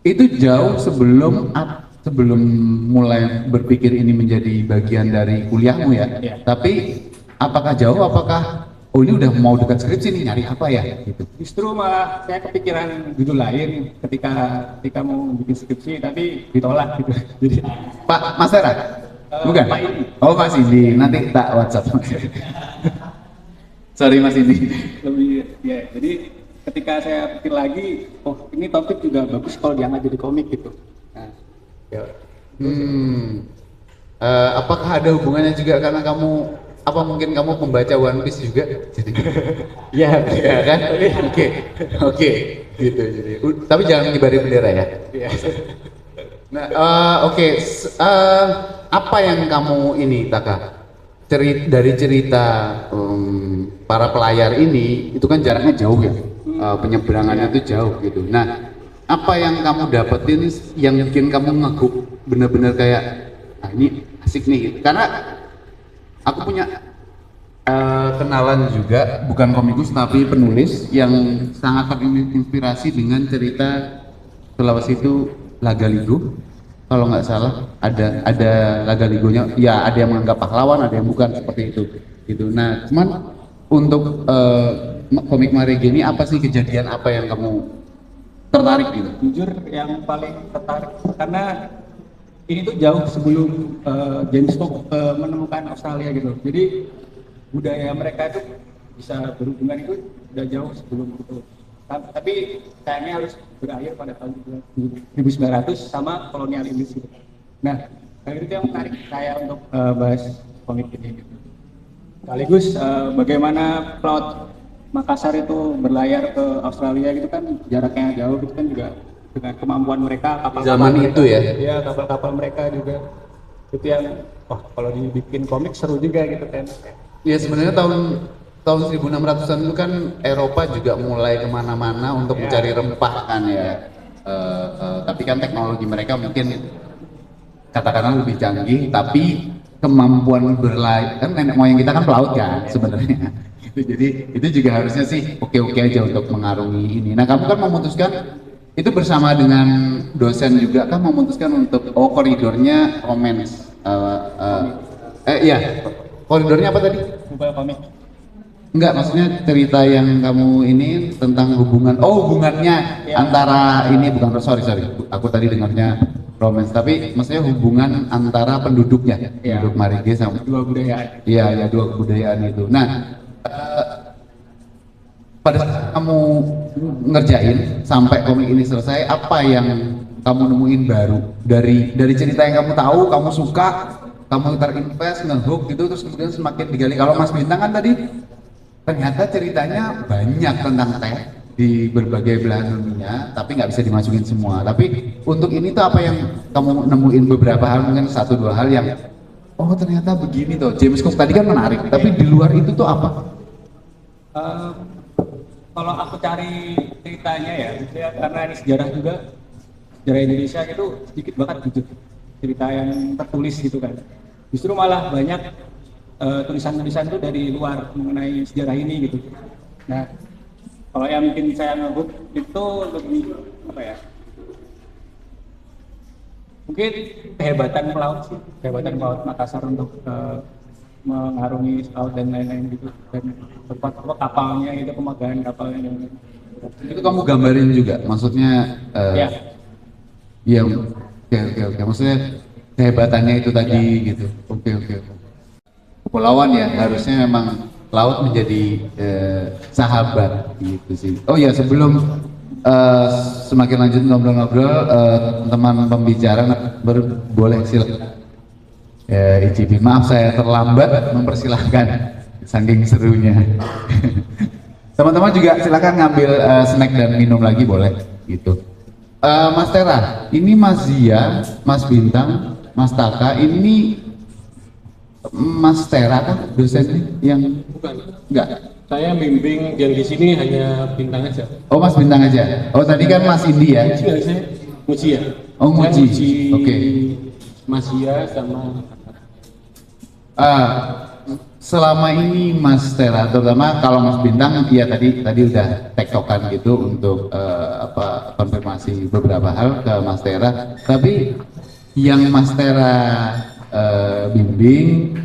Itu jauh sebelum mulai berpikir ini menjadi bagian dari kuliahmu ya. Tapi apakah jauh? Apakah ini udah mau dekat skripsi nih, nyari apa ya? Gitu. Justru malah saya kepikiran judul lain ketika mau bikin skripsi, tapi ditolak gitu. Jadi Pak Mas Tera? Bukan? Pak Indi. Oh Mas Indi, nanti tak WhatsApp. Sorry Mas Indi. Lebih ya, jadi ketika saya pikir lagi, oh ini topik juga bagus kalau diangkat jadi komik gitu. Nah, apakah ada hubungannya juga karena kamu mungkin kamu pembaca One Piece juga? Ya kan? Oke, gitu. Jadi, tapi jangan ngibarin bendera ya. Nah, apa yang kamu ini, Taka? Dari cerita para pelayar ini, itu kan jaraknya jauh ya, penyeberangannya itu jauh gitu. Nah, apa yang kamu dapetin yang bikin kamu ngeguk bener-bener kayak, ini asik nih gitu. Karena aku punya kenalan juga, bukan komikus tapi penulis yang sangat terinspirasi dengan cerita Sulawesi itu Laga Ligo kalau nggak salah, ada Laga Ligonya, ya ada yang menganggap pahlawan, ada yang bukan, seperti itu gitu. Nah cuman untuk komik Marege ini apa sih kejadian apa yang kamu tertarik gitu? Jujur yang paling tertarik karena ini tuh jauh sebelum James Cook menemukan Australia gitu. Jadi budaya mereka itu bisa berhubungan itu udah jauh sebelum itu. Tapi kayaknya harus berakhir pada tahun 1900 sama kolonial Inggris gitu. Nah, itu yang menarik saya untuk bahas komik ini gitu. Sekaligus bagaimana plot Makassar itu berlayar ke Australia gitu kan, jaraknya jauh gitu kan, juga dengan kemampuan mereka, kapal Zaman itu ya? Iya, kapal-kapal mereka juga itu yang kalau dibikin komik seru juga gitu kan. Ya sebenarnya tahun 1600-an itu kan Eropa juga mulai kemana-mana untuk mencari rempah kan ya. Tapi kan teknologi mereka mungkin katakanlah lebih canggih, tapi kemampuan berlayar, kan nenek moyang kita kan pelaut kan sebenarnya. Jadi itu juga harusnya sih oke-oke aja untuk mengarungi ini. Nah kamu kan memutuskan itu bersama dengan dosen juga kan memutuskan untuk koridornya romance. Iya, koridornya apa tadi? Mobile komik. Enggak, maksudnya cerita yang kamu ini tentang hubungannya Ya. antara ini bukan, sorry, aku tadi dengarnya romance, tapi maksudnya hubungan antara penduduknya, Ya. penduduk Marige sama Dua budaya. iya ya, dua kebudayaan itu. Nah, pada saat kamu ngerjain sampai komik ini selesai, apa yang kamu nemuin baru dari cerita yang kamu tahu, kamu suka, kamu terinvest, ngehook gitu, terus kemudian semakin digali. Kalau Mas Bintang kan tadi ternyata ceritanya banyak tentang teh di berbagai belahan dunia, tapi nggak bisa dimasukin semua. Tapi untuk ini tuh apa yang kamu nemuin beberapa hal, mungkin 1-2 hal yang ternyata begini tuh. James Cook tadi kan menarik, tapi di luar itu tuh apa? Kalau aku cari ceritanya ya, karena ini sejarah juga, sejarah Indonesia itu sedikit banget gitu cerita yang tertulis gitu kan. Justru malah banyak tulisan-tulisan itu dari luar mengenai sejarah ini gitu. Nah, kalau yang bikin saya ngebut itu lebih apa ya? Mungkin kehebatan pelaut Makassar untuk mengarungi laut dan lain-lain gitu, dan kapalnya itu, kemegahan kapalnya. Itu kamu gambarin juga, maksudnya Ya. ya oke, maksudnya kehebatannya itu tadi gitu. Oke. Kepulauan ya, harusnya memang laut menjadi sahabat gitu sih. Oh ya, sebelum semakin lanjut ngobrol-ngobrol, teman pembicara boleh silakan. ICP, maaf saya terlambat mempersilahkan, saking serunya. Teman-teman juga silakan ngambil snack dan minum lagi boleh gitu. Mas Tera, ini Mas Zia, Mas Bintang, Mas Taka, ini Mas Tera kan dosennya yang Bukan. enggak? Saya bimbing yang di sini hanya Bintang aja. Oh Mas Bintang aja. Oh tadi kan Mas Indi ya. Muji nggak sih? Muji ya. Oh, Saya Muji. muji Oke. Mas Zia sama Selama ini Mas Tera, terutama kalau Mas Bintang, ya tadi udah tektokan gitu untuk konfirmasi beberapa hal ke Mas Tera. Tapi yang Mas Tera bimbing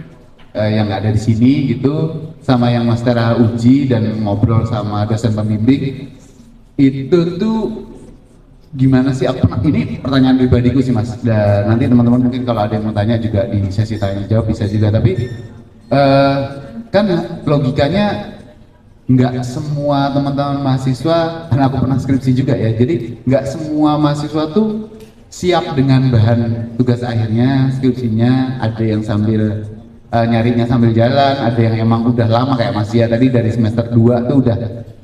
yang nggak ada di sini gitu, sama yang Mas Tera uji dan ngobrol sama dosen pembimbing, itu tuh gimana sih? Ini pertanyaan pribadiku sih Mas, dan nanti teman-teman mungkin kalau ada yang mau tanya juga di sesi tanya jawab bisa juga. Tapi kan logikanya nggak semua teman-teman mahasiswa, karena aku pernah skripsi juga ya, jadi nggak semua mahasiswa tuh siap dengan bahan tugas akhirnya, skripsinya. Ada yang sambil nyarinya sambil jalan, ada yang emang udah lama kayak Mas Zia tadi dari semester 2 tuh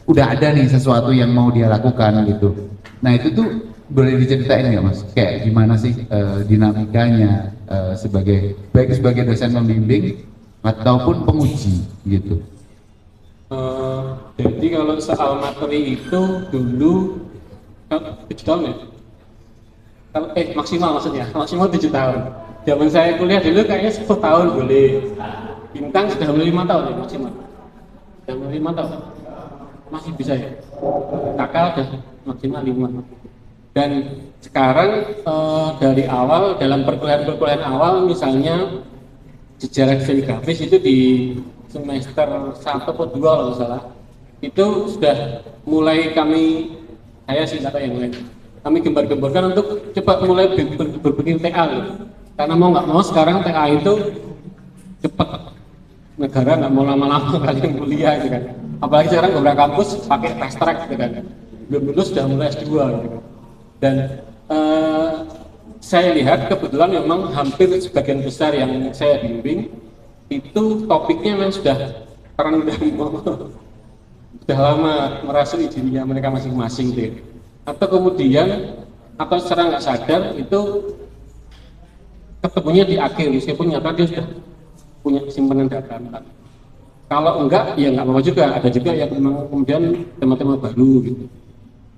udah ada nih sesuatu yang mau dia lakukan gitu. Nah itu tuh boleh diceritain nggak Mas, kayak gimana sih dinamikanya baik sebagai dosen pembimbing ataupun penguji gitu. Jadi kalau soal materi itu dulu 7 tahun ya? Kalau maksimal maksudnya, maksimal 7 tahun. Zaman saya kuliah dulu kayaknya 10 tahun boleh. Bintang sudah mulai 5 tahun ya maksimal. Sudah mulai 5 tahun. Masih bisa ya? Kakak udah maksimal 5. Dan sekarang dari awal dalam perkuliahan awal misalnya sejarah desain grafis itu di semester 1 atau 2 kalau nggak salah itu sudah mulai saya sih nggak tahu yang lain, kami gembar-gemborkan untuk coba mulai berpikir TA gitu. Karena mau nggak mau sekarang TA itu cepat, negara nggak mau lama-lama kalian kuliah gitu kan, apalagi sekarang beberapa kampus pakai fast track gitu kan, belum lulus sudah mulai S2 gitu kan. Dan saya lihat kebetulan memang hampir sebagian besar yang saya bimbing itu topiknya memang sudah terendam sudah lama merasui dirinya mereka masing-masing deh. Atau kemudian atau secara nggak sadar itu ketemunya di akhir meskipun nyata dia sudah punya simpanan data. Kalau enggak ya nggak apa-apa juga, ada juga yang memang kemudian tema-tema baru gitu.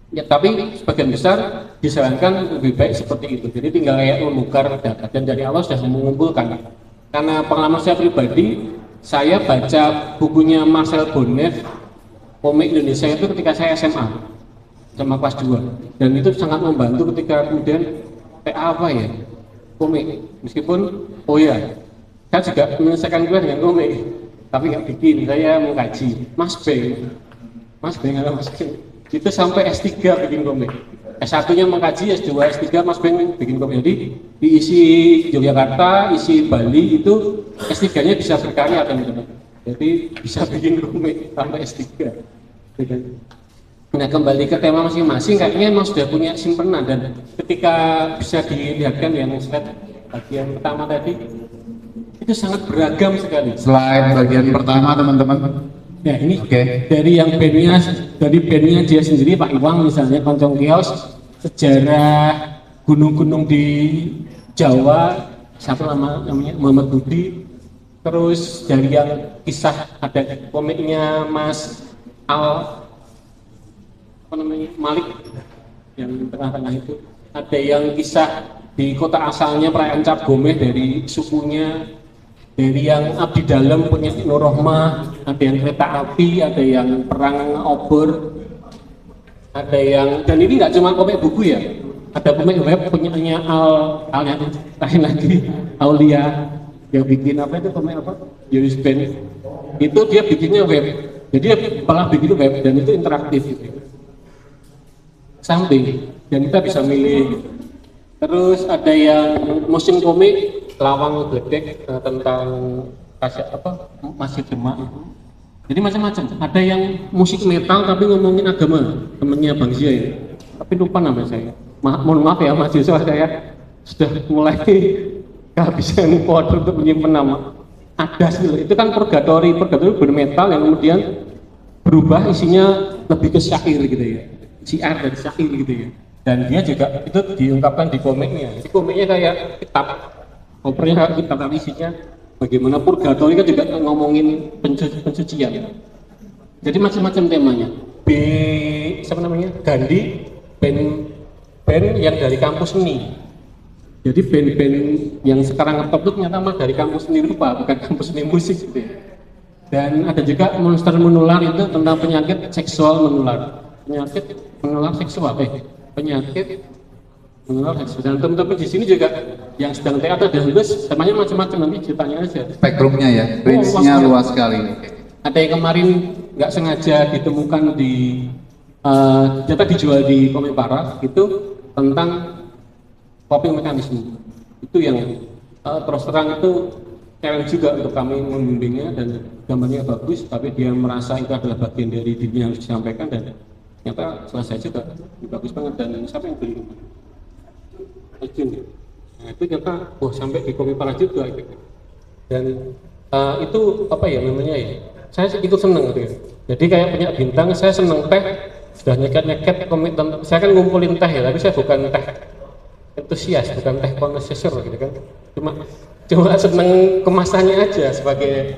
Ya, tapi sebagian besar disarankan lebih baik seperti itu. Jadi tinggal kayak menukar data dan dari awal sudah mengumpulkan. Karena pengalaman saya pribadi, saya baca bukunya Marcel Bonneff, Komik Indonesia itu ketika saya SMA sama kelas 2. Dan itu sangat membantu ketika kemudian TA apa ya? Komik. Meskipun saya juga menyelesaikan kuliah dengan komik. Tapi nggak bikin, saya mengkaji. Mas Beng itu sampai S3 bikin komik. S1-nya mengkaji, S2, S3 Mas Beng bikin komik. Jadi diisi Yogyakarta, isi Bali itu S3-nya bisa berkarya teman-teman. Jadi bisa bikin komik sampai S3. Nah kembali ke tema masing-masing, kayaknya memang sudah punya simpanan dan ketika bisa dilihatkan yang slide bagian pertama tadi itu sangat beragam sekali. Slide bagian pertama teman-teman. Ya ini dari yang bandnya dia sendiri Pak Iwang misalnya Koncong Kios, sejarah gunung-gunung di Jawa, siapa namanya Muhammad Budi, terus dari yang kisah ada komiknya Mas Malik yang tengah-tengah itu, ada yang kisah di kota asalnya perayaan Cap Gomeh dari sukunya, dari yang abdi dalam punya Nur Rohmah, ada yang kereta api, ada yang perang obor, ada yang, dan ini nggak cuma komik buku ya, ada komik web punyanya Al yang lain lagi, Aulia yang bikin apa itu komik apa? Yuris Ben itu dia bikinnya web, jadi dia malah bikin web dan itu interaktif gitu. Samping dan kita bisa milih. Terus ada yang musim komik Lawang Gledek tentang Masjid Demak itu. Jadi macam-macam. Ada yang musik metal tapi ngomongin agama, temennya Bang Zia ini. Tapi lupa nama saya. Mohon maaf ya Mas Yusuf, saya sudah mulai kehabisan kode untuk menyimpan nama. Ada sih, itu kan purgatory bermetal yang kemudian berubah isinya lebih ke syair gitu ya. Syiar dari syair gitu ya. Dan dia juga itu diungkapkan di komiknya. Jadi komiknya kayak kitab, kopernya kayak kitab, tapi isinya bagaimana purgatory kan juga ngomongin pensucian. Jadi macam-macam temanya. Gandhi band yang dari kampus seni. Jadi band-band yang sekarang ngetop itu ternyata mah dari kampus seni rupa, bukan kampus seni musik gitu ya. Dan ada juga monster menular itu tentang penyakit seksual menular. Penyakit menular seksual, penyakit menular seksual. Dan teman-teman di sini juga yang sedang TA atau lulus, temanya macam-macam, nanti ceritanya aja. Spektrumnya ya, range-nya luas sekali. Ada yang kemarin nggak sengaja ditemukan ternyata dijual di Komik Parah, itu tentang coping mekanisme. Itu yang terus terang itu challenge juga untuk kami membimbingnya, dan gambarnya bagus, tapi dia merasa itu adalah bagian dari dirinya yang harus disampaikan, dan ternyata selesai juga, bagus banget. Dan siapa yang beli? Nah, itu ternyata sampai di Komik Parah juga gitu. Dan itu apa ya namanya ya, saya ikut seneng gitu ya. Jadi kayak punya bintang, saya seneng teh, sudah nyeket komik tentang, saya kan ngumpulin teh ya, tapi saya bukan teh entusias, bukan teh connoisseur gitu kan, cuma seneng kemasannya aja sebagai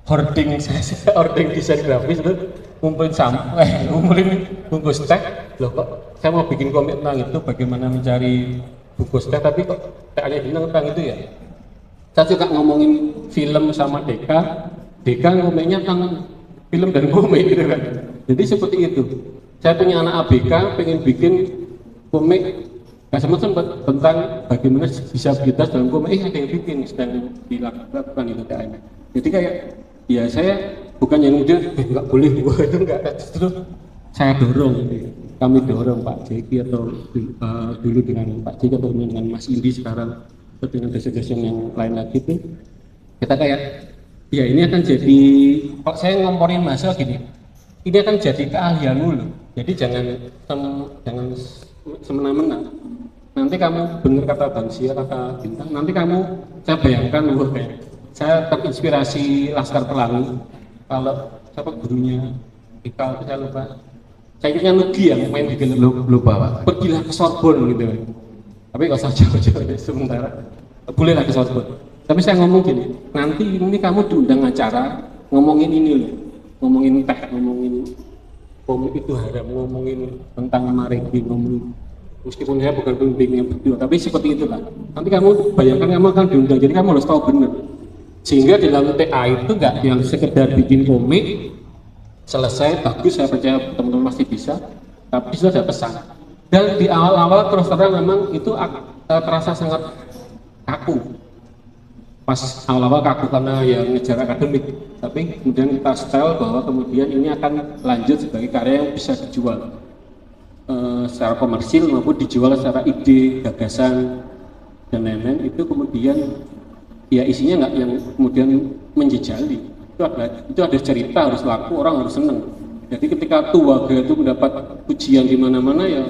hoarding. Saya hoarding desain grafis itu ngumpulin bungkus teh. Loh kok saya mau bikin komik tentang itu, bagaimana mencari bungkus teh, tapi kok tehnya tentang itu ya. Saya juga ngomongin film sama Deka ngomongnya tentang film dan komik gitu kan. Jadi seperti itu. Saya punya anak ABK pengen bikin komik nggak sempat tentang bagaimana disabilitas dalam komik ada yang bikin sedang dilakukan itu kayaknya. Jadi kayak ya saya bukan yang udah nggak boleh itu nggak, justru saya dorong gitu. Kami dorong Pak Jeki atau dulu dengan Pak Jeki atau dengan Mas Indi sekarang atau dengan dosen-dosen yang lain lagi itu kita kayak ya ini akan jadi, kalau saya ngomongin masalah gini, ini akan jadi keahlianmu loh. Jadi jangan semena-mena. Nanti kamu benar kata Bang Sia, kata Bintang, nanti kamu, saya bayangkan saya terinspirasi Laskar Pelangi. Kalau siapa gurunya Ikal itu saya lupa. Saya ingatnya Nugi yang main di film. Lupa Pak. Pergilah ke Sorbonne gitu. Tapi nggak usah jauh-jauh sementara. Bolehlah ke Sorbonne. Tapi saya ngomong gini, nanti ini kamu diundang acara ngomongin ini loh, ngomongin teh, ngomongin komik itu haram, ngomongin tentang marigi, ngomongin meskipun saya bukan pembimbingnya berdua, tapi seperti itulah. Nanti kamu bayangkan kamu akan diundang, jadi kamu harus tahu benar. Sehingga dalam TA itu nggak yang sekedar bikin komik selesai bagus, saya percaya teman-teman pasti bisa, tapi sudah ada pesan. Dan di awal-awal terus terang memang itu terasa sangat kaku. Pas awal-awal kaku karena yang ngejar akademik, tapi kemudian kita style bahwa kemudian ini akan lanjut sebagai karya yang bisa dijual secara komersil maupun dijual secara ide, gagasan dan lain-lain. Itu kemudian ya isinya nggak yang kemudian menjejali, itu ada cerita harus laku, orang harus seneng. Jadi ketika Tuwaga itu mendapat pujian di mana-mana ya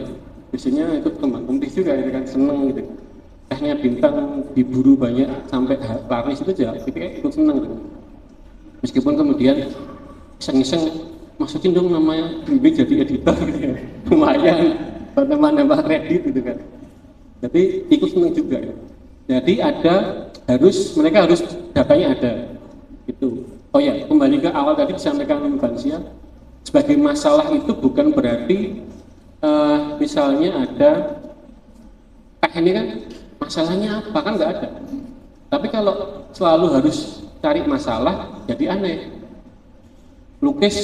biasanya itu teman-teman juga ya kan seneng gitu. Tehnya Bintang diburu banyak sampai laris itu ya kita ikut seneng gitu. Meskipun kemudian iseng-iseng masukin dong namanya Bimbing jadi editor gitu ya. Lumayan teman-teman nambah kredit gitu kan. Jadi ikut seneng juga ya. Jadi mereka harus datanya ada itu. Oh ya, kembali ke awal tadi disampaikan Bang Sia, sebagai masalah itu bukan berarti misalnya ada ini kan masalahnya apa, kan nggak ada. Tapi kalau selalu harus cari masalah jadi aneh. Lukis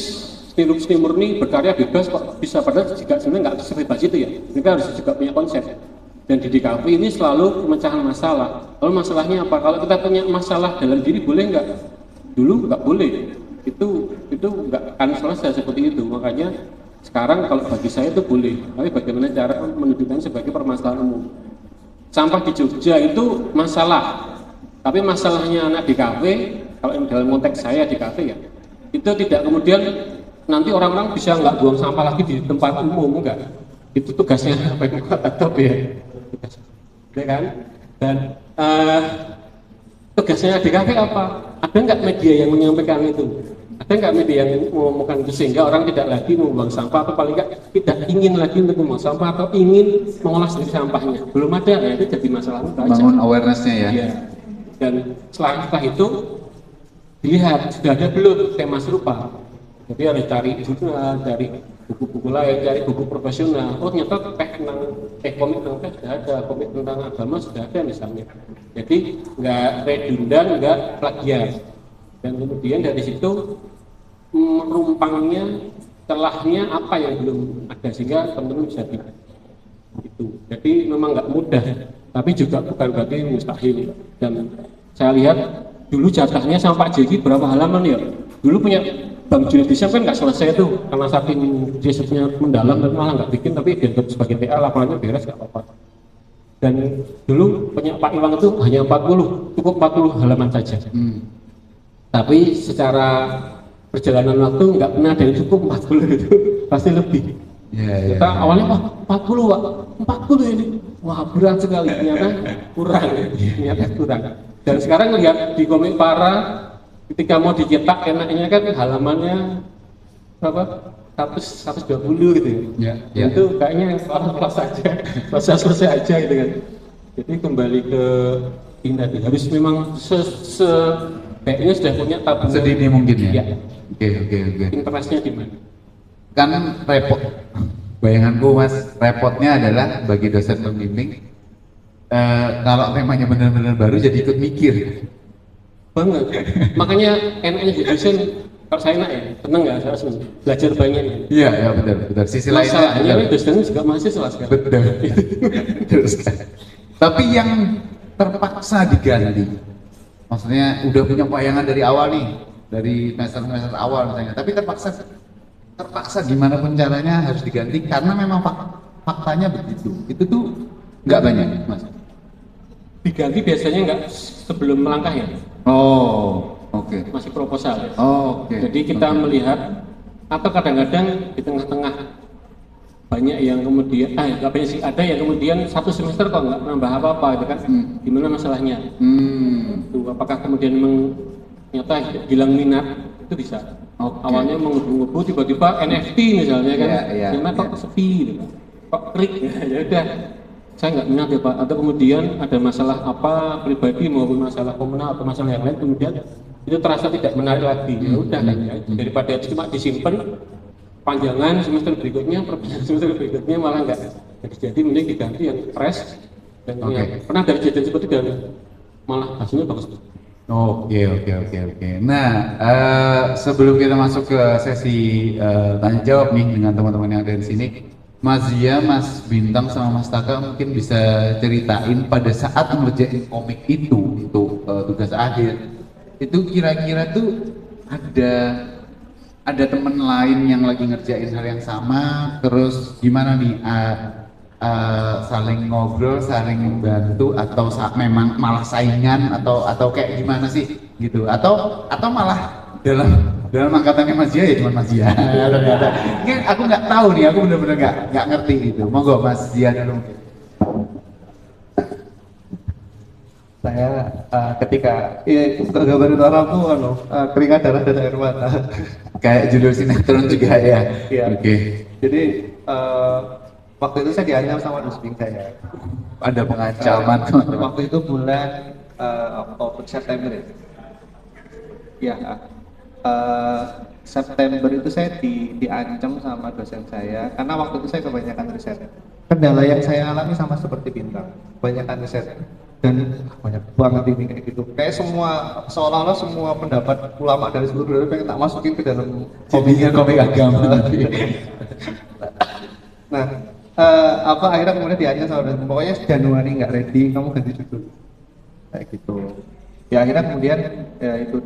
seni murni berkarya bebas kok bisa, padahal juga sebenarnya nggak sebebas itu ya. Mereka harus juga punya konsep. Dan di DKV ini selalu pemecahan masalah. Lalu masalahnya apa? Kalau kita punya masalah dalam diri boleh nggak? Dulu nggak boleh. Itu nggak akan selesai seperti itu. Makanya sekarang kalau bagi saya itu boleh. Tapi bagaimana cara menunjukkan sebagai permasalahan umum? Sampah di Jogja itu masalah. Tapi masalahnya anak DKV, kalau dalam konteks saya DKV ya, itu tidak kemudian nanti orang-orang bisa nggak buang sampah lagi di tempat umum, enggak. Itu tugasnya apa ya? Ya kan? Dan tugasnya DKV apa? Ada nggak media yang menyampaikan itu? Ada nggak media yang mengumumkan itu sehingga orang tidak lagi membuang sampah atau paling nggak tidak ingin lagi untuk membuang sampah atau ingin mengolah sendiri sampahnya? Belum ada, ya itu jadi masalah itu aja. Bangun awareness-nya ya. Iya. Dan setelah itu dilihat sudah ada belum tema serupa. Jadi harus cari jurnal, cari buku-buku lain, cari buku profesional. Oh ternyata komik tentang teh sudah ada, komik tentang agama sudah ada misalnya. Jadi nggak redundan, nggak plagiat. Dan kemudian dari situ merumpangnya celahnya apa yang belum ada sehingga teman-teman bisa itu. Jadi memang nggak mudah, tapi juga bukan berarti mustahil. Dan saya lihat dulu jatahnya sama Pak Jeki berapa halaman ya? Dulu punya Bang Julius Desain kan nggak selesai tuh karena saking risetnya mendalam dan malah nggak bikin, tapi dianggap sebagai TA laporannya beres nggak apa-apa. Dan dulu punya Pak Iwang itu hanya 40, cukup 40 halaman saja. Tapi secara perjalanan waktu nggak pernah ada yang cukup 40 itu, pasti lebih. Kita awalnya wah 40 Pak, 40 ini, wah berat sekali, ternyata kurang. Dan sekarang lihat di komik Para, ketika mau dicetak enaknya kan halamannya berapa? 120 gitu ya. Itu kayaknya selesai aja gitu kan. Jadi kembali ke ini tadi, harus memang sebaiknya sudah punya tabungan Sedini mungkin ya. Oke. Interestnya di mana? Kan repot. Bayanganku Mas, repotnya adalah bagi dosen pembimbing kalau temanya benar-benar baru jadi ikut mikir. Banget. Makanya enaknya jadi dosen Kalau saya enak ya, tenang nggak, saya harus belajar banyak ya. Iya, ya benar, benar. Sisi lainnya Masalahnya benar. dosen juga mahasiswa sekarang. Betul. Betul sekali. Tapi yang terpaksa diganti, maksudnya udah punya bayangan dari awal nih, dari semester awal misalnya, tapi terpaksa gimana pun caranya harus diganti karena memang faktanya begitu. Itu tuh nggak banyak, Mas. Diganti biasanya nggak sebelum melangkah ya, Oh, oke. masih proposal ya. Oh, oke. Jadi kita Oke. melihat, atau kadang-kadang di tengah-tengah banyak yang kemudian, nggak banyak sih, ada yang kemudian satu semester kok nggak nambah apa-apa, gitu kan? Gimana masalahnya? Tuh, apakah kemudian ternyata hilang minat, itu bisa. Oke. Awalnya menggebu-gebu, tiba-tiba NFT misalnya kan, Iya, gimana iya. kok sepi, gitu kan? Kok klik, ya udah, saya nggak minat ya Pak. Atau kemudian ada masalah apa pribadi maupun masalah komunal atau masalah yang lain, kemudian itu terasa tidak menarik lagi. Ya udah kan, ya. Daripada itu cuma disimpan panjangan semester berikutnya, perpanjangan semester berikutnya malah nggak jadi mending diganti yang fresh dan Oke. yang pernah dari kejadian seperti itu dan malah hasilnya bagus. Oke. Nah, sebelum kita masuk ke sesi tanya jawab nih dengan teman-teman yang ada di sini, Mas Zia, Mas Bintang sama Mas Taka mungkin bisa ceritain pada saat ngerjain komik itu tugas akhir, itu kira-kira tuh ada teman lain yang lagi ngerjain hal yang sama, terus gimana nih saling ngobrol, saling bantu, atau memang malah saingan, atau kayak gimana sih gitu, atau malah dalam angkatannya Mas Zia ya cuma Mas Zia. Ternyata ini aku nggak tahu nih, aku bener-bener nggak ngerti gitu. Monggo Mas Zia dulu. Saya ketika gambar itu orang tuh keringat darah dan air mata. Kayak judul sinetron juga ya. Iya. Oke. Jadi waktu itu saya dianyam sama dosping saya. Ada pengancaman teman-teman. Waktu itu bulan Oktober September ya. Ya, September itu saya diancam sama dosen saya karena waktu itu saya kebanyakan riset. Kendala yang saya alami sama seperti Bintang, kebanyakan riset dan banyak banget ini kayak gitu. Kayak seolah-olah semua pendapat ulama dari seluruh dunia pengen tak masukin ke dalam Komik agama. Nah, akhirnya kemudian dianyam sama dosen, pokoknya Januari nggak ready, kamu ganti judul kayak gitu. Ya akhirnya kemudian ya itu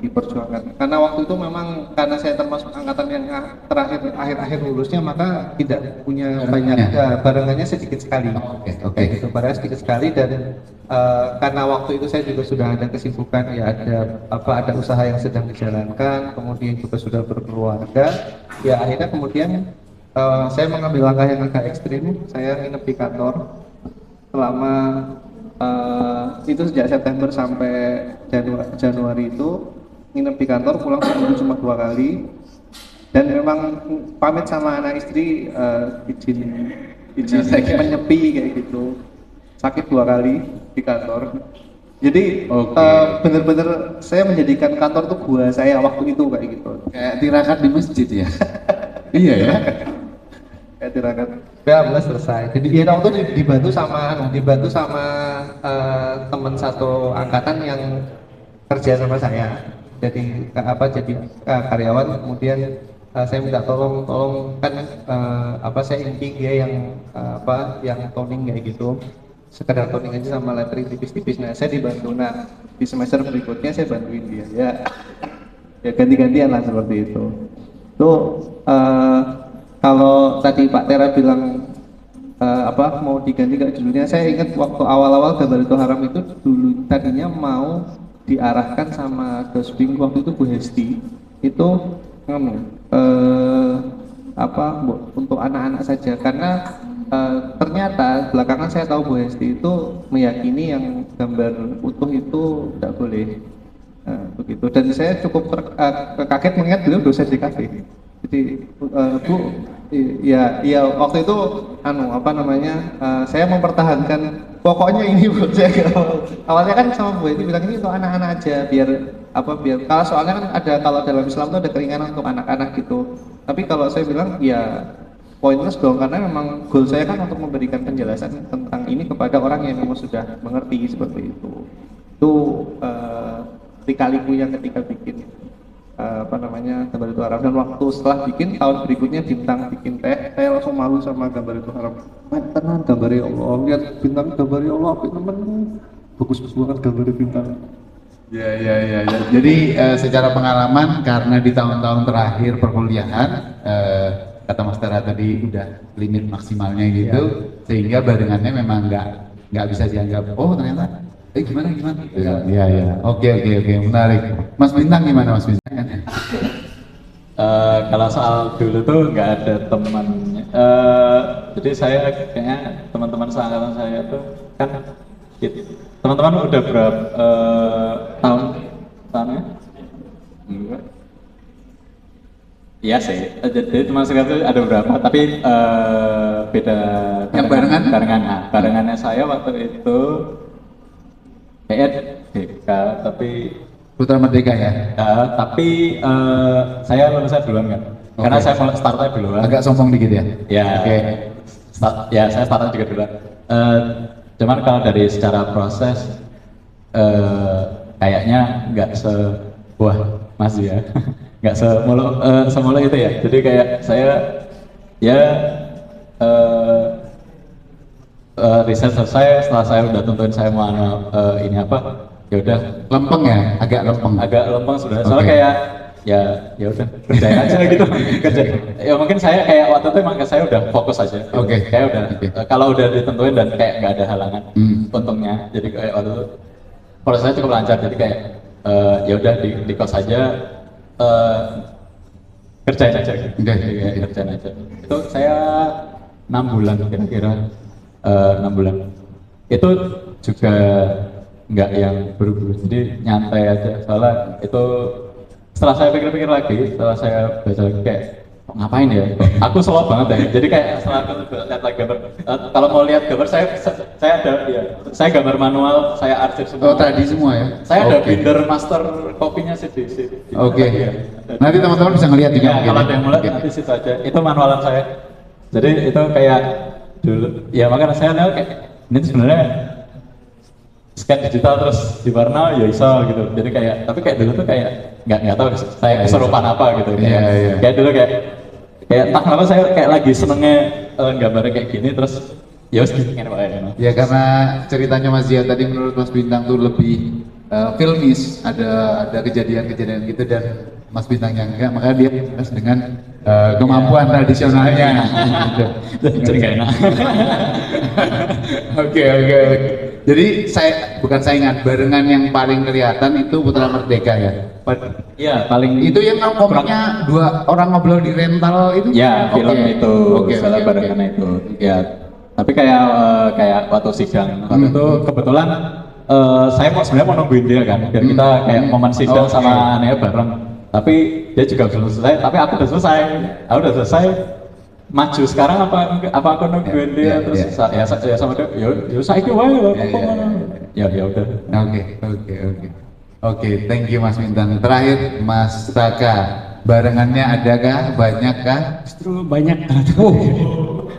diperjuangkan karena waktu itu memang karena saya termasuk angkatan yang terakhir akhir lulusnya, maka tidak punya banyak barengannya sedikit sekali. Oke. Gitu, barangnya sedikit sekali dan karena waktu itu saya juga sudah ada kesibukan, ya ada usaha yang sedang dijalankan, kemudian juga sudah berkeluarga, ya akhirnya kemudian saya mengambil langkah yang agak ekstrim. Saya nginep di kantor selama itu sejak September sampai Januari itu nginep di kantor, pulang seminggu cuma 2 kali, dan memang pamit sama anak istri izin menyepi kayak gitu, sakit 2 kali di kantor. Jadi bener-bener saya menjadikan kantor tuh gua saya waktu itu kayak gitu, Kayak tirakat di masjid ya. Iya ya. kayak tirakat. Alhamdulillah selesai. Jadi dia waktu itu dibantu sama teman satu angkatan yang kerja sama saya. Jadi karyawan. Kemudian saya minta tolong kan saya inking dia yang yang toning kayak gitu. Sekedar toning aja sama lettering tipis-tipis. Nah saya dibantu. Nah di semester berikutnya saya bantuin dia. Ya ganti-gantian lah seperti itu. Kalau tadi Pak Tera bilang mau diganti gak judulnya, saya ingat waktu awal-awal Gambar Itu Haram itu dulu tadinya mau diarahkan sama Dosping waktu itu Bu Hesti itu untuk anak-anak saja, karena ternyata belakangan saya tahu Bu Hesti itu meyakini yang gambar utuh itu tidak boleh, begitu. Dan saya cukup kaget mengingat beliau dosen di kafe. Jadi Bu, ya waktu itu saya mempertahankan pokoknya ini Bu, saya gak mau. Awalnya kan sama Bu itu bilang ini untuk anak-anak aja, biar kalau soalnya kan kalau dalam Islam itu ada keringanan untuk anak-anak gitu. Tapi kalau saya bilang ya pointless dong, karena memang goal saya kan untuk memberikan penjelasan tentang ini kepada orang yang memang sudah mengerti seperti itu. Itu lika-liku yang ketika bikin. apa namanya gambar itu haram, dan waktu setelah bikin tahun berikutnya bintang bikin teh, saya langsung malu sama gambar itu haram. Tenan gambarnya Allah, lihat bintang gambarnya Allah, apik temen, bagus banget gambar bintang. Ya. Jadi secara pengalaman karena di tahun-tahun terakhir perkuliahan kata Mas Tera tadi udah limit maksimalnya gitu, sehingga barengannya memang nggak bisa dianggap oh ternyata gimana. Ya. Oke, menarik. Mas Bintang gimana Mas Bintang? Kalau soal dulu tuh nggak ada temannya. Jadi saya kayaknya teman-teman seangkatan saya tuh kan teman-teman udah berapa tahunnya? Enggak. Iya sih. Jadi teman saya tuh ada berapa? Tapi beda. Yang barengan? Nah, barengannya saya waktu itu kayaknya DK, tapi Putra Merdeka ya? tapi saya lulusnya duluan kan, karena saya mulai startnya duluan. Agak sombong dikit ya? Ya, Oke. ya saya startnya juga duluan. Cuman kalau dari secara proses, kayaknya nggak sebuah Mas ya, nggak semula itu ya. Jadi kayak saya ya riset selesai, setelah saya udah tentuin saya mau ini apa, ya udah Lempeng ya? Agak lempeng sudah. Soalnya kayak ya udah kerjain aja gitu. Ya mungkin saya kayak waktu itu emang saya udah fokus aja. Gitu. Oke. Kayak udah kalau udah ditentuin dan kayak nggak ada halangan untungnya. Jadi kayak waktu itu prosesnya cukup lancar. Jadi kayak ya udah di kos aja kerjain aja gitu. Kerjain aja. Itu saya 6 bulan kira-kira 6 bulan. Itu juga nggak yang buru-buru, jadi nyantai aja. Soalnya itu setelah saya pikir-pikir lagi, setelah saya baca lagi kayak ngapain ya? Aku slow banget ya. Jadi kayak setelah aku lihat lagi gambar, kalau mau lihat gambar saya ada ya, saya gambar manual, saya arsip semua. Oh tadi semua ya? Saya ada binder master kopinya sih di sini. Oke. Ya. Nanti teman-teman bisa ngeliat juga. Ya, kalau ada yang mulai nanti situ aja. Itu manualan saya. Jadi itu kayak dulu, ya makanya saya tahu kayak ini sebenarnya scan digital terus diwarna ya iso gitu. Jadi kayak tapi kayak dulu tuh kayak nggak tahu saya kesurupan apa gitu. Iya. Kayak dulu kayak entah kenapa saya kayak lagi senengnya gambarnya kayak gini terus ya wis bikin apa ya. Ya karena ceritanya Mas Zia tadi menurut Mas Bintang tuh lebih filmis, ada kejadian-kejadian gitu, dan Mas Bintang yang enggak, makanya dia harus dengan kemampuan tradisionalnya. Gitu. Jadi gak enak. Oke. Jadi bukan saingan, barengan yang paling kelihatan itu Putra Merdeka ya. Iya paling Itu yang komiknya dua orang ngobrol di rental itu? ya film itu Oke. barengan itu ya. Tapi kayak waktu sidang waktu itu kebetulan saya sebenarnya mau nungguin dia kan biar kita kayak momen sidang sama anaknya bareng, tapi dia juga belum selesai, tapi aku udah selesai maju sekarang apa aku nungguin dia terus ya sama dia ya saiki wae ya udah. Oke, thank you Mas Bintang. Terakhir Mas Saka, barengannya adakah, banyakkah? Justru banyak.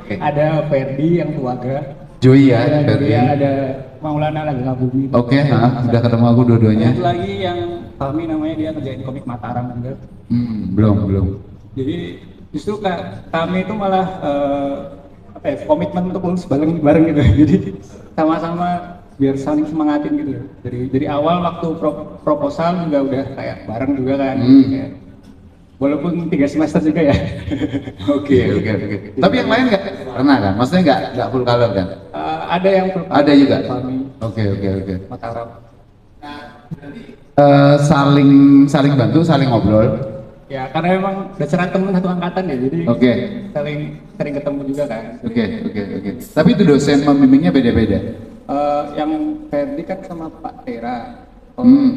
Ada Ferdi yang Tuaga, Joy ya, ada Ferdi. dia, ada Maulana lagi Bumi. Oke, udah ketemu aku dua-duanya. Satu lagi yang Fahmi namanya, dia kerjain komik Mataram juga. Belum. Jadi justru kami itu malah komitmen untuk lulus bareng gitu. Jadi sama-sama biar saling semangatin gitu. Dari awal waktu proposal juga udah kayak bareng juga kan. Kayak, walaupun 3 semester juga ya. Oke. Tapi yang lain nggak pernah kan? Maksudnya nggak full color kan? Ada yang full color. Ada juga. Fahmi. Oke. Mataram. Saling bantu, saling ngobrol. Ya karena memang dasar temen satu angkatan ya, jadi sering ketemu juga kan. Oke. Tapi itu dosen membimbingnya beda-beda. Yang Ferdi kan sama Pak Tera.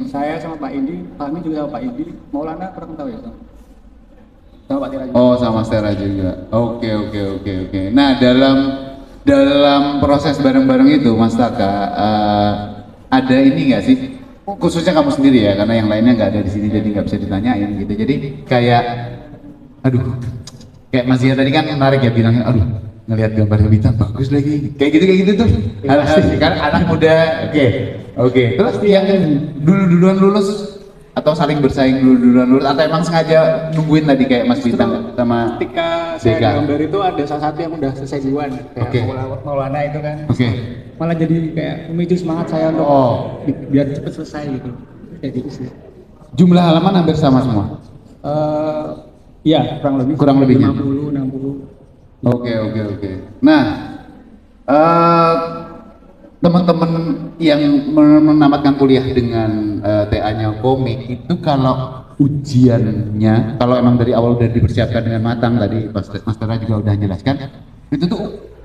Saya sama Pak Indi, Fahmi juga sama Pak Indi. Maulana kurang tahu ya sama Pak Tera juga. Oh, sama Stella juga. Oke. Nah, dalam proses bareng-bareng itu, Mas Taka, ada ini nggak sih? Khususnya kamu sendiri ya, karena yang lainnya nggak ada di sini, jadi nggak bisa ditanyain gitu. Jadi kayak, kayak Mas Zia tadi kan menarik ya bilangnya, ngelihat gambar Bintang bagus lagi. Kayak gitu tuh. Kan anak muda. Oke. Terus yang duluan lulus atau saling bersaing dulu atau emang sengaja nungguin tadi kayak Mas Bintang sama Ketika saya Deka? gambar itu ada salah satu yang udah selesai duluan, kayak Oke. Maulana itu kan. Oke. Malah jadi kayak memicu semangat saya untuk Oh. biar cepet selesai gitu. Kayak gitu sih. Jumlah halaman hampir sama semua. Iya, Kurang lebihnya. 50, 60. Oke. Nah, teman-teman yang menamatkan kuliah dengan TA-nya komik itu kalau ujiannya, kalau emang dari awal udah dipersiapkan dengan matang tadi Mas Tera juga udah jelaskan, itu tuh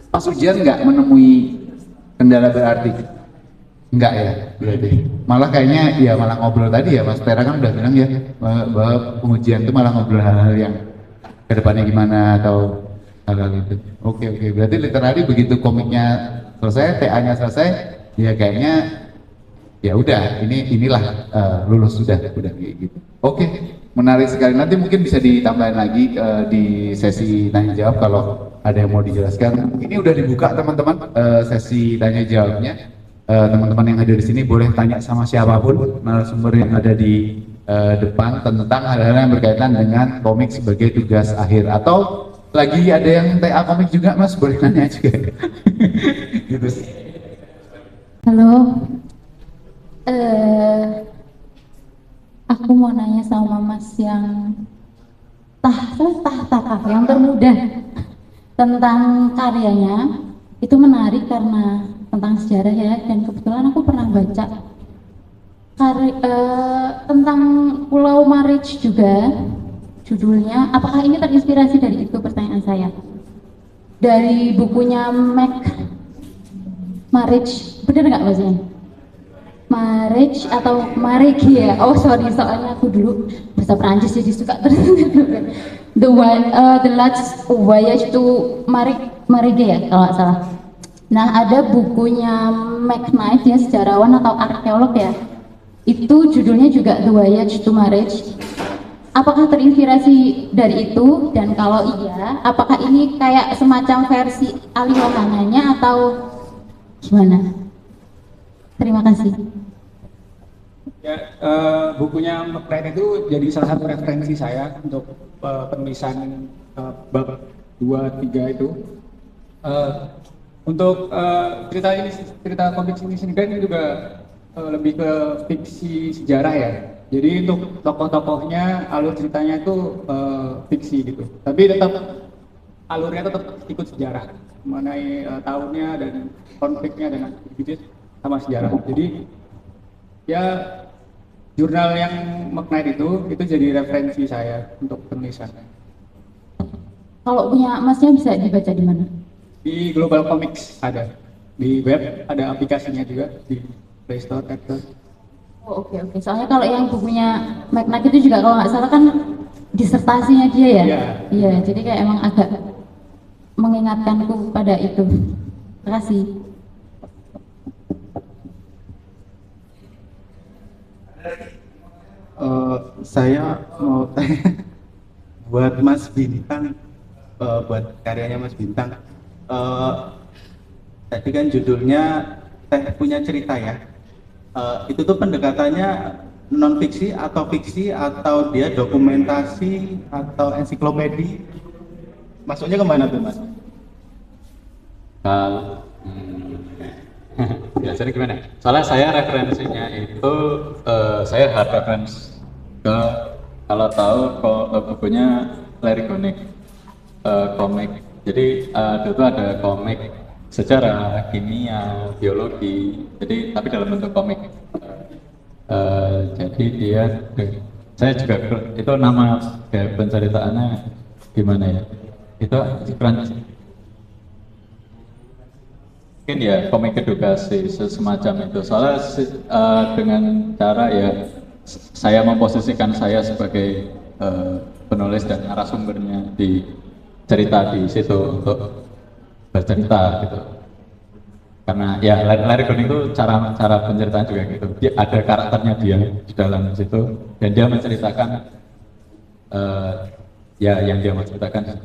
pas ujian nggak menemui kendala berarti? Enggak ya, berarti. Malah kayaknya ya malah ngobrol tadi ya Mas Tera kan udah bilang ya bahwa pengujian itu malah ngobrol hal-hal yang kedepannya gimana atau hal-hal itu. Oke, berarti literally begitu komiknya selesai, TA-nya selesai, ya kayaknya ya udah inilah lulus sudah kayak gitu. Oke, menarik sekali. Nanti mungkin bisa ditambahin lagi di sesi tanya jawab kalau ada yang mau dijelaskan. Ini udah dibuka teman-teman sesi tanya jawabnya. Teman-teman yang hadir di sini boleh tanya sama siapapun narasumber yang ada di depan tentang hal-hal yang berkaitan dengan komik sebagai tugas akhir, atau lagi ada yang TA komik juga Mas, boleh nanya juga. Gitu. Halo, aku mau nanya sama Mas yang yang termuda tentang karyanya. Itu menarik karena tentang sejarah ya, dan kebetulan aku pernah baca tentang Pulau Marich juga, judulnya. Apakah ini terinspirasi dari itu, pertanyaan saya? Dari bukunya Mac Marich, bener nggak Mas Ian? Marich atau Marigi ya? Oh sorry, soalnya aku dulu bahasa Perancis jadi suka terus. The Last Voyage to Marigi ya kalau nggak salah. Nah ada bukunya McKnight ya, sejarawan atau arkeolog ya. Itu judulnya juga The Voyage to Marich. Apakah terinspirasi dari itu, dan kalau iya, apakah ini kayak semacam versi Ali Wahananya atau gimana? Terima kasih. Ya, bukunya McKnight itu jadi salah satu referensi saya untuk penulisan bab 2, 3 itu. Untuk cerita komik ini kan juga lebih ke fiksi sejarah ya. Jadi untuk tokoh-tokohnya, alur ceritanya itu fiksi gitu. Tapi tetap alurnya tetap ikut sejarah mengenai tahunnya dan konfliknya dan gitu sama sejarah. Jadi ya jurnal yang McKnight itu jadi referensi saya untuk penulisannya. Kalau punya Masnya bisa dibaca di mana? Di Global Comics ada, di web ada aplikasinya juga di Play Store, App Store. Oh oke. Soalnya kalau yang bukunya McKnight itu juga kalau nggak salah kan disertasinya dia ya. Iya. Jadi kayak emang agak mengingatkanku pada itu. Terima kasih. Saya mau tanya buat Mas Bintang, buat karyanya Mas Bintang. Tadi kan judulnya Teh Punya Cerita ya. Itu tuh pendekatannya non fiksi atau fiksi, atau dia dokumentasi atau ensiklopedi? Maksudnya kemana tuh Mas? Kalau biasanya gimana? Soalnya saya referensinya itu saya hard reference ke, kalau tahu bukunya Larry Koenig, komik. Jadi itu ada komik sejarah, kimia, biologi. Jadi tapi dalam bentuk komik. Jadi dia, saya juga itu nama penceritaannya gimana ya? Itu mungkin ya komik edukasi semacam itu. Soalnya dengan cara ya saya memposisikan saya sebagai penulis dan narasumbernya di cerita di situ untuk bercerita gitu. Karena ya Larry Koenig itu cara penceritaan juga gitu. Dia ada karakternya dia di dalam situ dan dia menceritakan ya yang dia mau ceritakan.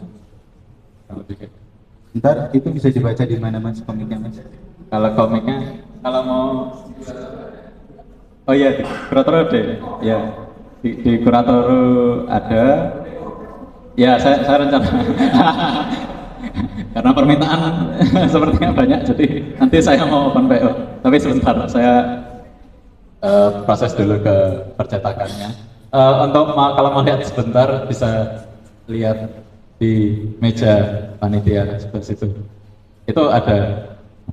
Ntar itu bisa dibaca di mana Mas komiknya Mas? Kalau komiknya, kalau mau, oh iya, Crotrode, ya di kurator ada. Ya, saya rencana karena permintaan sepertinya banyak, jadi nanti saya mau open PO. Tapi sebentar, saya proses dulu ke percetakannya. Kalau mau lihat sebentar bisa lihat di meja panitia sebelah situ. Itu ada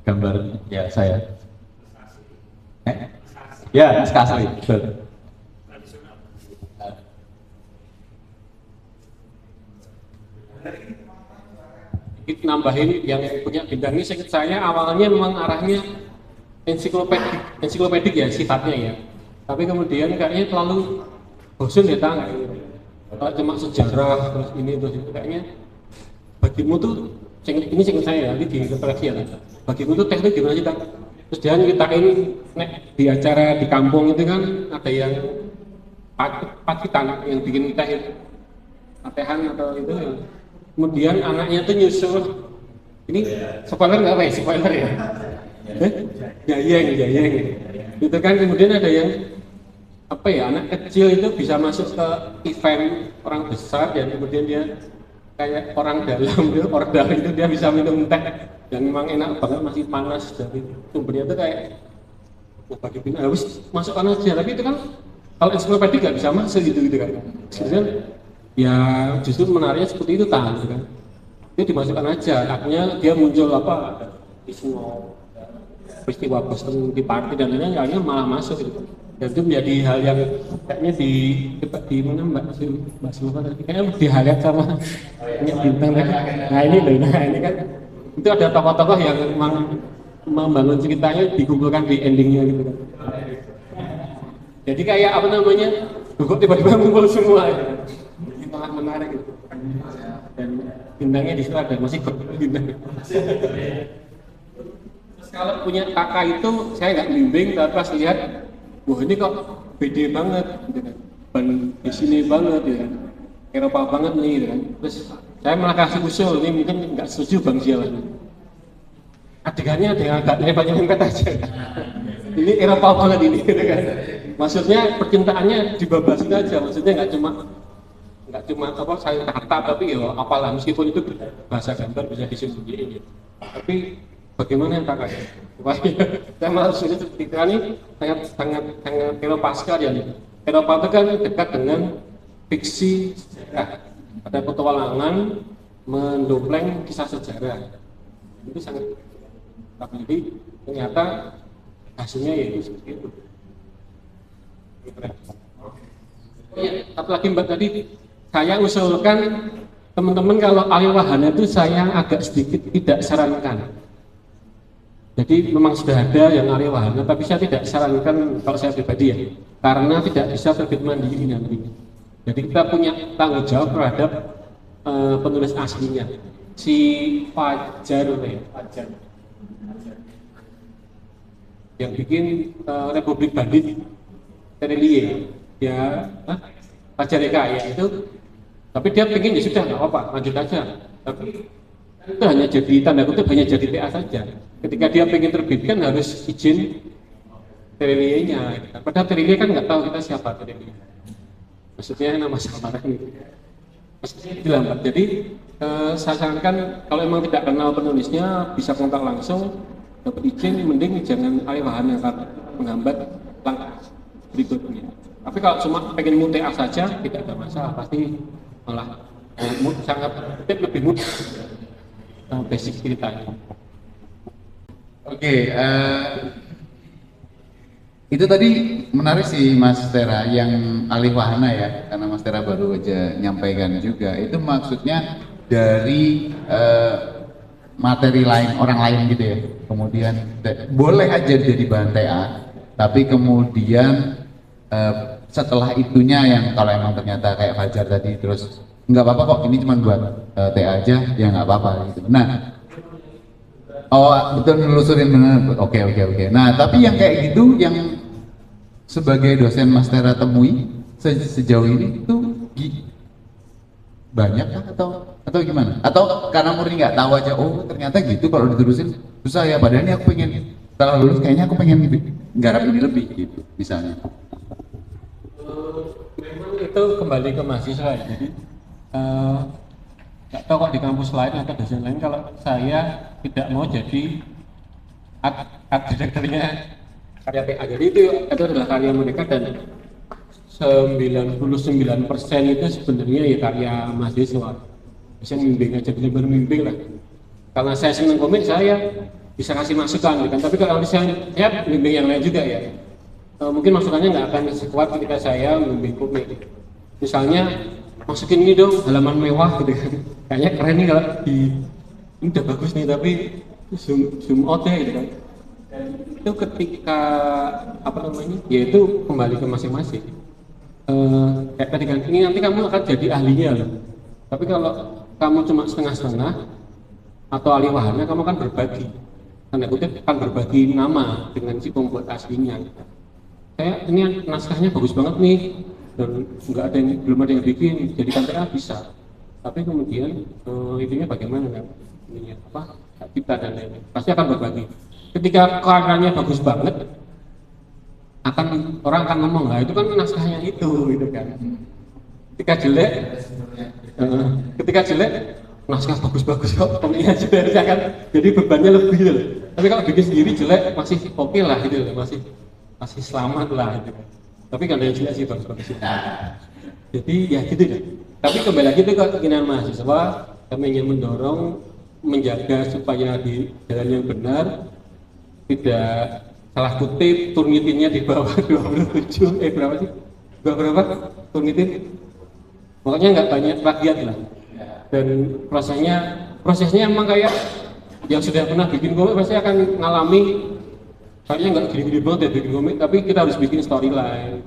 gambar ya saya. Ya, naskah asli, betul. Nambahin yang punya bidang ini, saya awalnya memang arahnya ensiklopedik ya sifatnya ya, tapi kemudian kayaknya terlalu bosan ya tang, kalau cuma sejarah terus ini terus itu, kayaknya bagimu tuh ini saya nanti di interpretasi ya, bagimu tuh teknik gimana sih tang? Terus dia nyeritain di acara di kampung itu kan ada yang pacitan yang bikin teh, tehan atau itu ya. Kemudian anaknya tuh nyusul, ini spoiler nggak apa ya, spoiler ya? Jayeng, itu kan kemudian ada yang apa ya, anak kecil itu bisa masuk ke event orang besar dan kemudian dia kayak orang dalam, dia ordal itu dia bisa minum teh dan memang enak banget, masih panas dari sumbernya itu kayak bagi bina harus masukkan aja, tapi itu kan kalau ensiklopedik nggak bisa masuk gitu kan. Sebenarnya ya justru menariknya seperti itu kan, dia dimasukkan aja, akhirnya dia muncul apa isu peristiwa Boston di party dan lainnya, akhirnya malah masuk gitu. Dan itu menjadi hal yang kayaknya di mana Mbak Silva tadi kayaknya di highlight sama banyak bintang kan. Nah ini loh, nah ini kan itu ada tokoh-tokoh yang memang membangun ceritanya dikumpulkan di endingnya gitu kan. Jadi kayak apa namanya, kok tiba-tiba ngumpul semua gitu. Sangat menarik gitu. Dan bintangnya di situ ada, masih bintang. Terus kalau punya kakak itu saya nggak bimbing, tapi pas lihat, wah ini kok beda banget, gitu kan. Dan di sini banget, ya kan. Eropa banget nih, gitu kan. Terus saya malah kasih usul, ini mungkin nggak setuju Bang Zialan. Adegannya ada yang agak nyempet aja. Ini Eropa banget ini, gitu kan. Maksudnya percintaannya dibabasin aja, maksudnya nggak cuma apa saya tatap, tapi ya apalah, meskipun itu bahasa gambar bisa disembunyiin gitu. Tapi bagaimana yang kakak? Saya malah sulit ketika ini sangat Eropa sekali ya. Eropa itu kan dekat dengan fiksi sejarah, ada petualangan mendompleng kisah sejarah, itu sangat. Tapi ternyata hasilnya ya itu seperti itu. Ya, satu lagi Mbak tadi, saya usulkan teman-teman kalau alih wahana itu saya agak sedikit tidak sarankan. Jadi memang sudah ada yang alih wahana, tapi saya tidak sarankan kalau saya pribadi ya, karena tidak bisa terbit mandiri nanti. Jadi kita punya tanggung jawab terhadap penulis aslinya, si Fajar yang bikin Republik Bandit Terelie ya, Fajar Eka ya itu. Tapi dia pengen ya sudah nggak apa-apa, lanjut aja. Tapi itu hanya jadi tanda kutip, hanya jadi TA saja. Ketika dia pengen terbitkan harus izin Terelie-nya. Padahal Terelie kan nggak tahu kita siapa Terelie. Maksudnya nama samaran gitu. Maksudnya dilambat. Jadi saya sarankan kalau memang tidak kenal penulisnya bisa kontak langsung, dapat izin, mending jangan alih wahana karena menghambat langkah berikutnya. Tapi kalau cuma pengen mutea saja tidak ada masalah, pasti malah sangat lebih mudah basic ceritanya. Oke, itu tadi menarik sih Mas Tera yang alih wahana ya, karena Mas Tera baru aja nyampaikan juga. Itu maksudnya dari materi lain, orang lain gitu ya. Kemudian boleh aja jadi bahan TA, tapi kemudian setelah itunya yang kalau emang ternyata kayak Fajar tadi terus nggak apa-apa kok, ini cuma buat TA aja, ya nggak apa-apa gitu. Nah, oh betul, nelusurin benar. Oke. Nah, tapi yang kayak gitu yang sebagai dosen Mas Tera temui sejauh ini itu banyak kah atau gimana? Atau karena murni nggak tahu aja, oh ternyata gitu kalau diterusin susah ya, padahal ini aku pengen setelah lulus kayaknya aku pengen garap ini lebih gitu misalnya. Memang itu kembali ke mahasiswa ya. Jadi nggak tahu kok di kampus lain atau dosen lain, kalau saya tidak mau jadi art directornya karya PA. Jadi itu adalah karya mereka, dan 99% itu sebenarnya ya karya mahasiswa. Bisa membimbing aja, bisa berbimbing lah. Karena saya senang komik, saya bisa kasih masukan gitu kan. Tapi kalau saya bimbing yang lain juga ya, mungkin masukannya nggak akan sekuat ketika saya membimbing komik. Misalnya masukin ini dong halaman mewah gitu kan, kayaknya keren nih kalau di ini udah bagus nih tapi zoom out ya gitu kan. Itu ketika apa namanya, yaitu kembali ke masing-masing. Kayak tadi kan, ini nanti kamu akan jadi ahlinya loh. Tapi kalau kamu cuma setengah-setengah atau ahli wahana, kamu akan berbagi, tanda kutip akan berbagi nama dengan si pembuat aslinya. Kayak ini naskahnya bagus banget nih, dan belum ada yang bikin, jadi KPA bisa. Tapi kemudian intinya bagaimana kan, ininya apa, kita dan lain-lain. Pasti akan berbagi. Ketika karyanya bagus banget, orang akan ngomong, lah itu kan naskahnya itu, gitu kan. Ketika jelek, naskah bagus-bagus kok, komiknya jelek kan, jadi bebannya lebih loh. Tapi kalau bikin sendiri jelek masih oke lah gitu loh, masih selamat lah gitu kan. Tapi kalau yang jelek sih bagus-bagus. Jadi ya gitu deh. Tapi kembali lagi itu ke keinginan mahasiswa, kami ingin mendorong, menjaga supaya di jalan yang benar, tidak salah kutip turnitinnya di bawah 27 berapa sih? Berapa turnitin? Pokoknya nggak banyak rakyat lah. Dan prosesnya emang kayak yang sudah pernah bikin komik pasti akan ngalami, kayaknya nggak gini-gini banget ya bikin komik, tapi kita harus bikin storyline.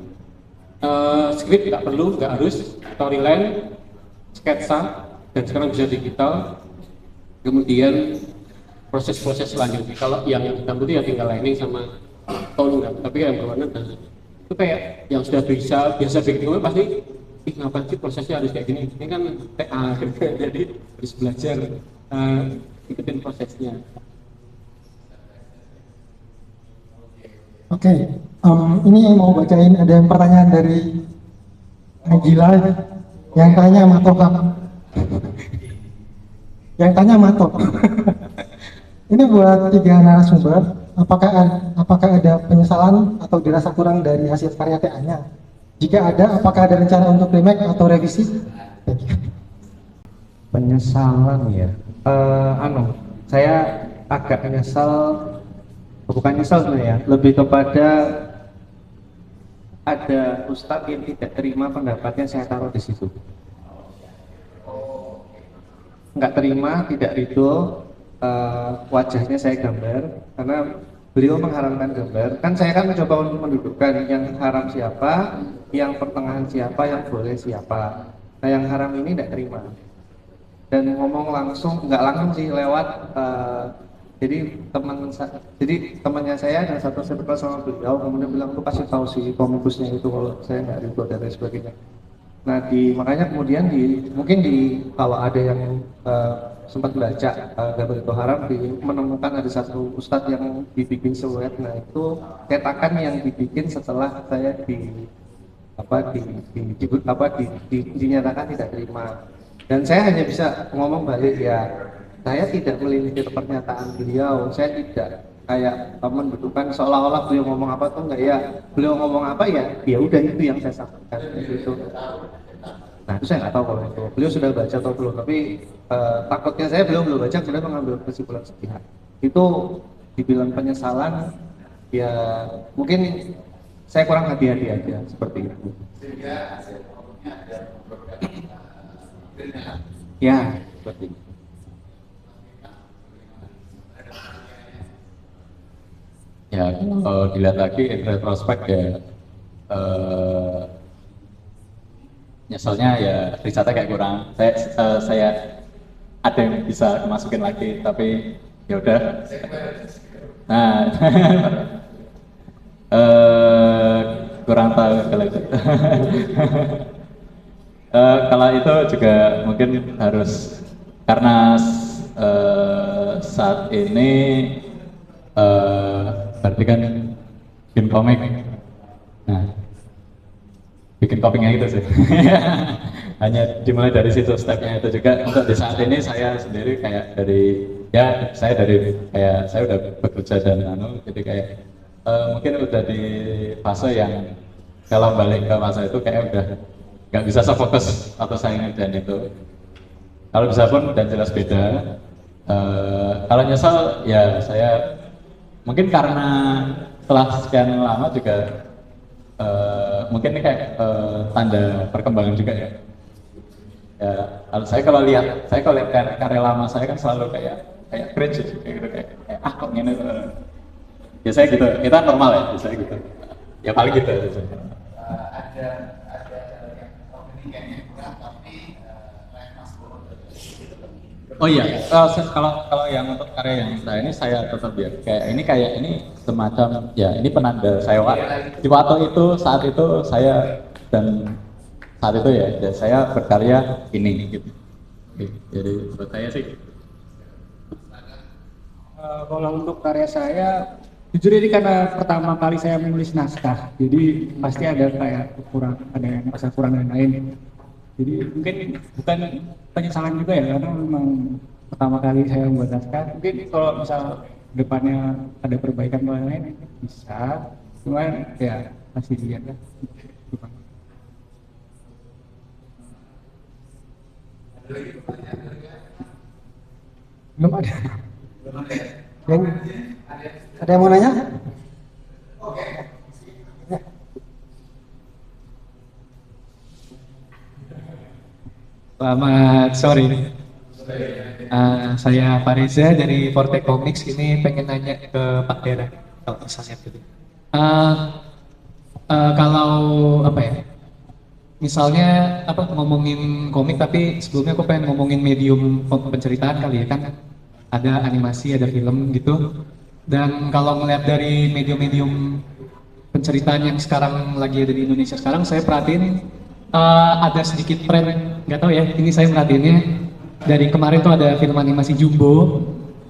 Skrip tidak perlu, nggak harus, storyline, sketsa, dan sekarang bisa digital. Kemudian proses-proses selanjutnya, kalau yang hitam putih ya tinggal lining sama tone kan, tapi yang berwarna itu kayak yang sudah biasa bikin komik pasti ngapain sih prosesnya harus kayak gini, ini kan TA jadi harus belajar ikutin prosesnya. Oke, ini yang mau bacain, ada yang pertanyaan dari Nagila yang tanya Matok. Yang tanya Matok. Ini buat 3 narasumber, apakah ada penyesalan atau dirasa kurang dari hasil karya TA-nya? Jika ada, apakah ada rencana untuk remake atau revisi? Penyesalan ya, saya agak menyesal, bukan nyesal sebenarnya, lebih kepada ada ustadz yang tidak terima pendapatnya saya taruh di situ. Nggak terima, tidak ridho, wajahnya saya gambar, karena beliau mengharamkan gambar. Kan saya kan mencoba untuk mendudukkan yang haram siapa, yang pertengahan siapa, yang boleh siapa. Nah yang haram ini tidak terima. Dan ngomong langsung, nggak langsung sih, lewat jadi temannya saya dan satu kelas sama beliau, kemudian bilang tuh kasih tahu si komikusnya itu kalau saya nggak ridho dan lain sebagainya. Nah makanya kemudian mungkin kalau ada yang sempat baca gambar itu haram, menemukan ada satu ustadz yang dibikin siluet. Nah itu cetakan yang dibikin setelah saya dinyatakan tidak terima. Dan saya hanya bisa ngomong balik, ya saya tidak melimitir pernyataan beliau, saya tidak kayak mendudukan seolah-olah beliau ngomong apa tuh enggak, ya beliau ngomong apa ya udah itu yang saya sampaikan gitu. Nah itu saya nggak tahu kalau itu beliau sudah baca atau belum, tapi takutnya saya belum baca kemudian mengambil kesimpulan sepihak. Itu dibilang penyesalan, ya mungkin saya kurang hati-hati aja seperti itu. Ya seperti itu. Ya kalau dilihat lagi retrospek ya, nyeselnya ya risetnya kayak kurang. Saya ada yang bisa masukin lagi, tapi ya udah. Nah, kurang tahu kalau itu. Kalau itu juga mungkin harus, karena saat ini berarti kan bikin komik. Nah, bikin copingnya itu sih. Hanya dimulai dari situ stepnya itu juga. Untuk di saat ini saya sendiri kayak saya udah bekerja dan jadi kayak mungkin udah di fase yang kalau balik ke masa itu kayak udah nggak bisa sefokus atau saya ngerjain itu. Kalau bisa pun dan jelas beda. Kalau nyesal ya saya mungkin karena setelah sekian lama juga mungkin ini kayak tanda perkembangan juga ya. Ya, kalau lihat karya lama saya kan selalu kayak cringe gitu, kayak kok gini. Ya saya gitu, kita normal ya, saya gitu. Ya paling gitu. Ada yang kayaknya kurang tapi Oh iya, kalau yang untuk karya yang saya ini saya tetap ya kayak ini semacam ya ini penanda saya di waktu itu saat itu saya dan saat itu ya saya berkarya ini gitu. Jadi buat saya sih. Kalau untuk karya saya, jujur ini karena pertama kali saya menulis naskah, jadi pasti ada kayak ada yang merasa kurang dan lain. Jadi mungkin bukan penyesalan juga ya, karena memang pertama kali saya membuat naskah. Mungkin kalau misal depannya ada perbaikan dan lain bisa, cuman ya masih lihat lah. Belum ada. Ada yang mau nanya? Selamat sore. Saya Pak Reza dari Forte Comics. Ini pengen nanya ke Pak Dera kalau misalnya gitu. Kalau apa ya? Misalnya ngomongin komik, tapi sebelumnya aku pengen ngomongin medium penceritaan kali ya, kan ada animasi, ada film gitu. Dan kalau melihat dari medium-medium penceritaan yang sekarang lagi ada di Indonesia sekarang, saya perhatiin ada sedikit tren, nggak tahu ya, ini saya merhatiinnya dari kemarin tuh ada film animasi Jumbo.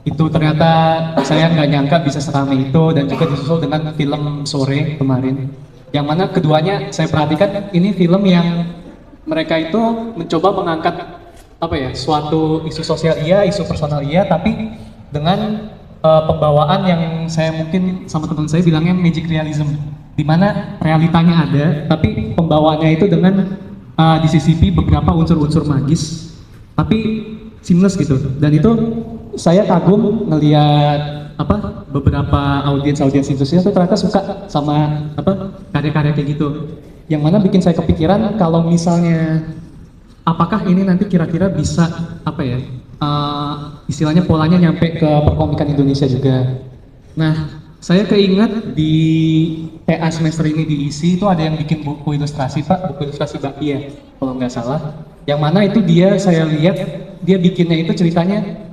Itu ternyata saya nggak nyangka bisa seramai itu, dan juga disusul dengan film Sore kemarin, yang mana keduanya saya perhatikan ini film yang mereka itu mencoba mengangkat suatu isu sosial iya, isu personal iya, tapi dengan pembawaan yang saya mungkin sama teman saya bilangnya magic realism, di mana realitanya ada tapi pembawaannya itu dengan disisipi beberapa unsur-unsur magis tapi seamless gitu. Dan itu saya kagum ngelihat beberapa audiens Indonesia itu ternyata suka sama karya-karya kayak gitu, yang mana bikin saya kepikiran kalau misalnya apakah ini nanti kira-kira bisa istilahnya polanya nyampe ke perkomikan Indonesia juga. Nah, saya keinget di TA semester ini di ISI itu ada yang bikin buku ilustrasi buku ilustrasi Bakia kalau nggak salah, yang mana itu saya lihat dia bikinnya itu ceritanya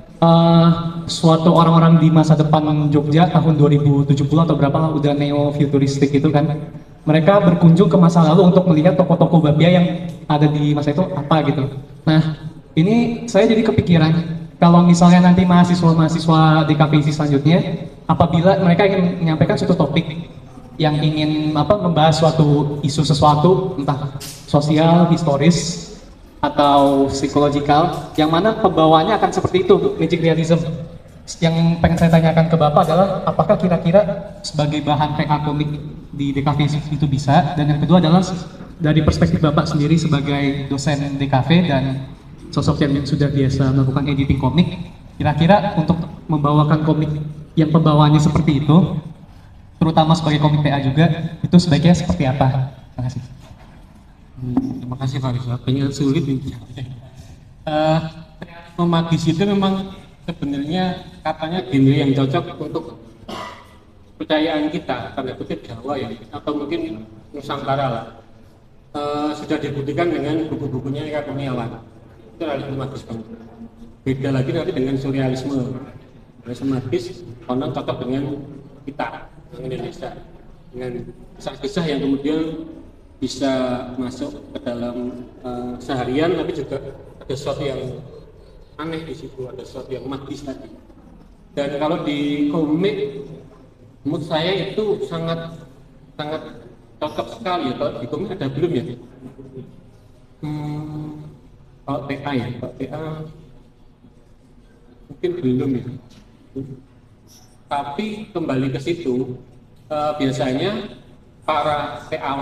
suatu orang-orang di masa depan Jogja tahun 2070 atau berapa lah, udah neo futuristik gitu kan. Mereka berkunjung ke masa lalu untuk melihat toko-toko Bapia yang ada di masa itu apa gitu. Nah, ini saya jadi kepikiran kalau misalnya nanti mahasiswa DKVISI selanjutnya, apabila mereka ingin menyampaikan suatu topik yang ingin membahas suatu isu sesuatu, entah sosial, historis, atau psikologikal, yang mana pembawaannya akan seperti itu, magic realism. Yang pengen saya tanyakan ke Bapak adalah apakah kira-kira sebagai bahan PA komik di DKV itu bisa, dan yang kedua adalah dari perspektif Bapak sendiri sebagai dosen DKV dan sosok yang sudah biasa melakukan editing komik, kira-kira untuk membawakan komik yang pembawaannya seperti itu, terutama sebagai komik PA juga, itu sebaiknya seperti apa? Terima kasih. Terima kasih Pak Rizal, kayaknya sulit nih. Magis itu memang sebenarnya katanya genre yang cocok untuk kepercayaan kita, tanda kutip Jawa ya, atau mungkin Nusantara lah. Sudah dibuktikan dengan buku-bukunya Eka Kurniawan. Itu realisme magis banget. Beda lagi nanti dengan surrealisme. Realisme magis konon cocok dengan kita, dengan Indonesia, dengan kisah-kisah yang kemudian bisa masuk ke dalam seharian, tapi juga ada sesuatu yang aneh di situ, ada sesuatu yang magis tadi. Dan kalau di komik, menurut saya itu sangat cocok sekali ya. Kalau di komik ada belum ya? Kalau TA ya, kalau TA mungkin belum ya. Tapi kembali ke situ, biasanya para TA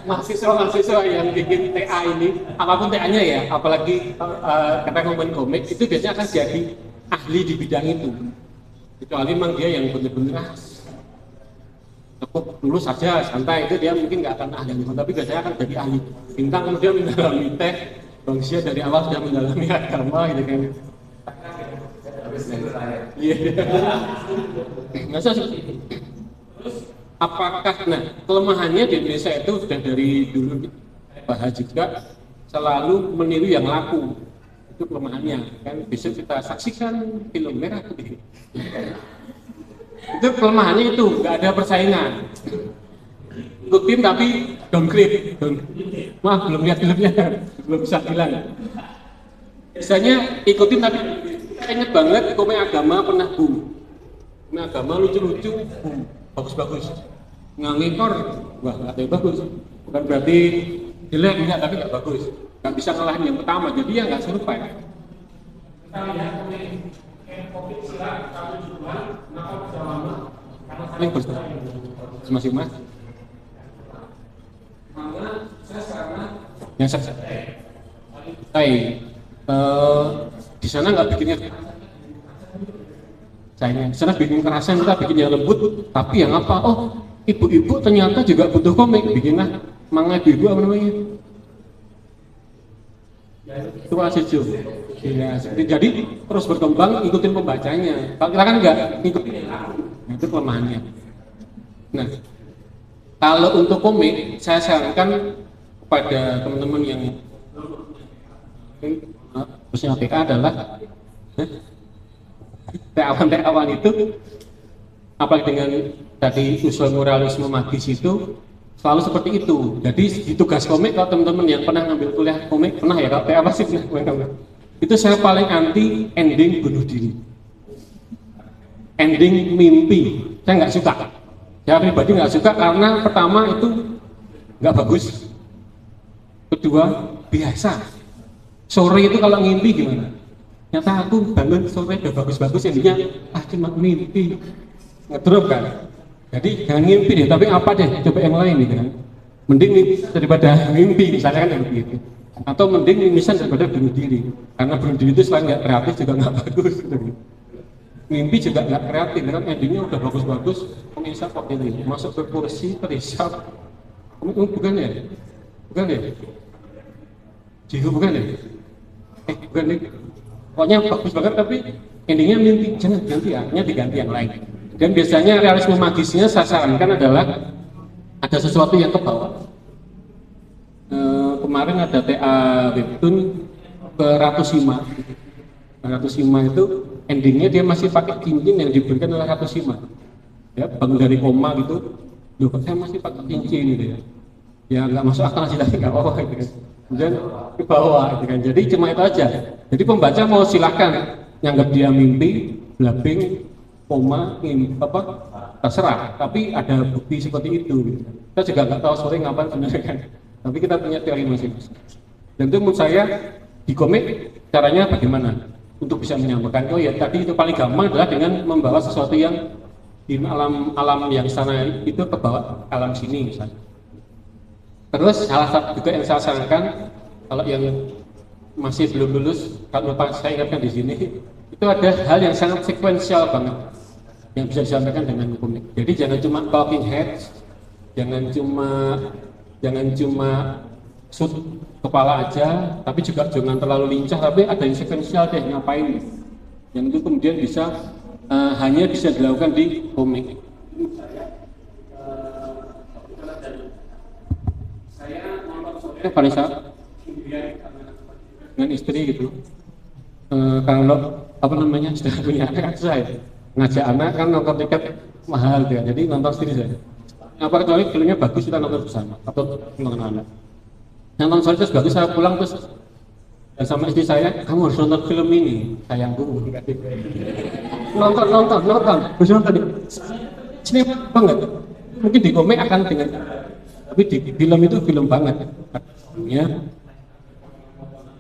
mahasiswa yang bikin TA ini, apapun TA-nya ya, apalagi kata ngomongin komik, itu biasanya akan jadi ahli di bidang itu. Kecuali memang dia yang benar-benar cukup lulus saja, santai, itu dia mungkin nggak akan ahli, tapi biasanya akan jadi ahli bintang, kemudian mendalami teh, bangsia dari awal sudah mendalami agama gitu kan. Iya. Masa apakah, nah kelemahannya di Indonesia itu sudah dari dulu bahas juga selalu meniru yang laku, itu kelemahannya kan. Besok kita saksikan film Merah Putih, itu kelemahannya, itu nggak ada persaingan, ikutin tapi downgrade, wah belum lihat filmnya, belum bisa bilang. Biasanya ikutin tapi inget banget komik agama pernah boom, komik agama lucu-lucu boom, bagus-bagus, ngangikor, wah nggak ada bagus, bukan berarti jelek, enggak, tapi nggak bagus, nggak bisa ngalahin yang pertama, jadi ya nggak survive. Kita lihat komik silat satu jutaan, kenapa bisa lama? Karena saling bersaing, masing-masing. Karena saya karena yang di sana nggak bikinnya sayangnya, di sana bikin kerasan, kita bikin yang lembut, tapi yang apa? Oh, ibu-ibu ternyata juga butuh komik, bikinlah manga ibu apa namanya? Itu Asejo. Ya, jadi terus berkembang, ikutin pembacanya. Kalau kita kan nggak ngikutin, nah, itu kelemahannya. Nah, kalau untuk komik, saya sarankan kepada teman-teman yang khususnya TK adalah TA-wan itu, apalagi dengan tadi usul moralisme magis itu selalu seperti itu. Jadi di tugas komik, kalau teman-teman yang pernah ngambil kuliah komik, pernah ya, kalau TA pasti pernah, itu saya paling anti ending bunuh diri, ending mimpi, saya nggak suka. Saya pribadi nggak suka karena pertama itu nggak bagus, kedua biasa. Sore itu kalau ngimpi gimana? Nyata aku bangun sore udah bagus-bagus, endingnya cuma mimpi, ngedrop kan. Jadi jangan ngimpi deh, tapi apa deh, coba yang lain nih kan. Mending daripada mimpi, misalnya kan begitu. Atau mending mimisan daripada bunuh diri, karena bunuh diri itu selain nggak kreatif juga nggak bagus gitu. Mimpi juga nggak kreatif, karena endingnya udah bagus-bagus, pemisah kok ini masuk ke kursi terisap, bukan ya? Bukan ya? Jihu bukan ya? Bukan nih, pokoknya bagus banget tapi endingnya mimpi, jangan ganti ya, diganti yang lain. Dan biasanya realisme magisnya saya sarankan adalah ada sesuatu yang ke bawah. Kemarin ada TA webtoon ke Ratushima. Ratushima itu endingnya dia masih pakai cincin yang diberikan oleh Ratushima. Ya, bangun dari koma gitu, loh kok saya masih pakai cincin gitu ya. Ya nggak masuk akal sih, tapi nggak apa-apa gitu kan. Kemudian ke bawah gitu kan. Jadi cuma itu aja. Jadi pembaca mau silahkan nyanggap dia mimpi, blabing, koma, terserah. Tapi ada bukti seperti itu. Gitu. Kita juga nggak tahu sore ngapain sebenarnya kan. Tapi kita punya teori masing-masing. Dan itu menurut saya di komik caranya bagaimana untuk bisa menyampaikan. Oh ya tadi itu paling gampang adalah dengan membawa sesuatu yang di alam yang sana itu ke bawah alam sini misalnya. Terus salah satu juga yang saya sarankan kalau yang masih belum lulus, kalau saya ingatkan di sini, itu ada hal yang sangat sekuensial banget yang bisa disampaikan dengan komik. Jadi jangan cuma talking heads, jangan cuma shoot kepala aja, tapi juga jangan terlalu lincah, tapi ada yang sekuensial deh ngapain. Yang itu kemudian bisa hanya bisa dilakukan di komik. Vanessa dengan istri gitu, kalau apa namanya sudah punya anak saya ngajak anak kan nonton tiket mahal ya, jadi nonton sendiri saja. Apa kecuali filmnya bagus kita nonton bersama atau nonton anak. Nonton sore terus bagus, saya pulang terus sama istri saya, kamu harus nonton film ini sayangku. nonton terus nonton sini banget. mungkin di komik akan dengan, tapi di film itu film banget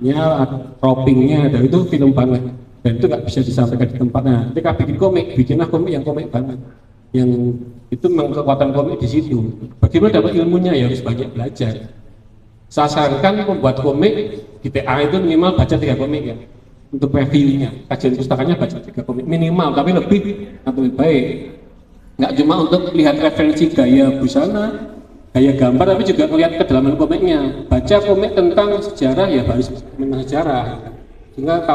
ya droppingnya dan itu film banget, dan itu nggak bisa disampaikan di tempatnya. Ketika bikin komik, bikinlah komik yang komik banget, yang itu memang kekuatan komik di situ. Bagaimana dapat ilmunya, ya harus banyak belajar. Saya sarankan membuat komik di TA itu minimal baca 3 komik ya, untuk reviewnya, kajian pustakanya baca 3 komik minimal, tapi lebih baik. Nggak cuma untuk lihat referensi gaya busana, gaya gambar, tapi juga melihat kedalaman komiknya. Baca komik tentang sejarah ya harus tentang sejarah, sehingga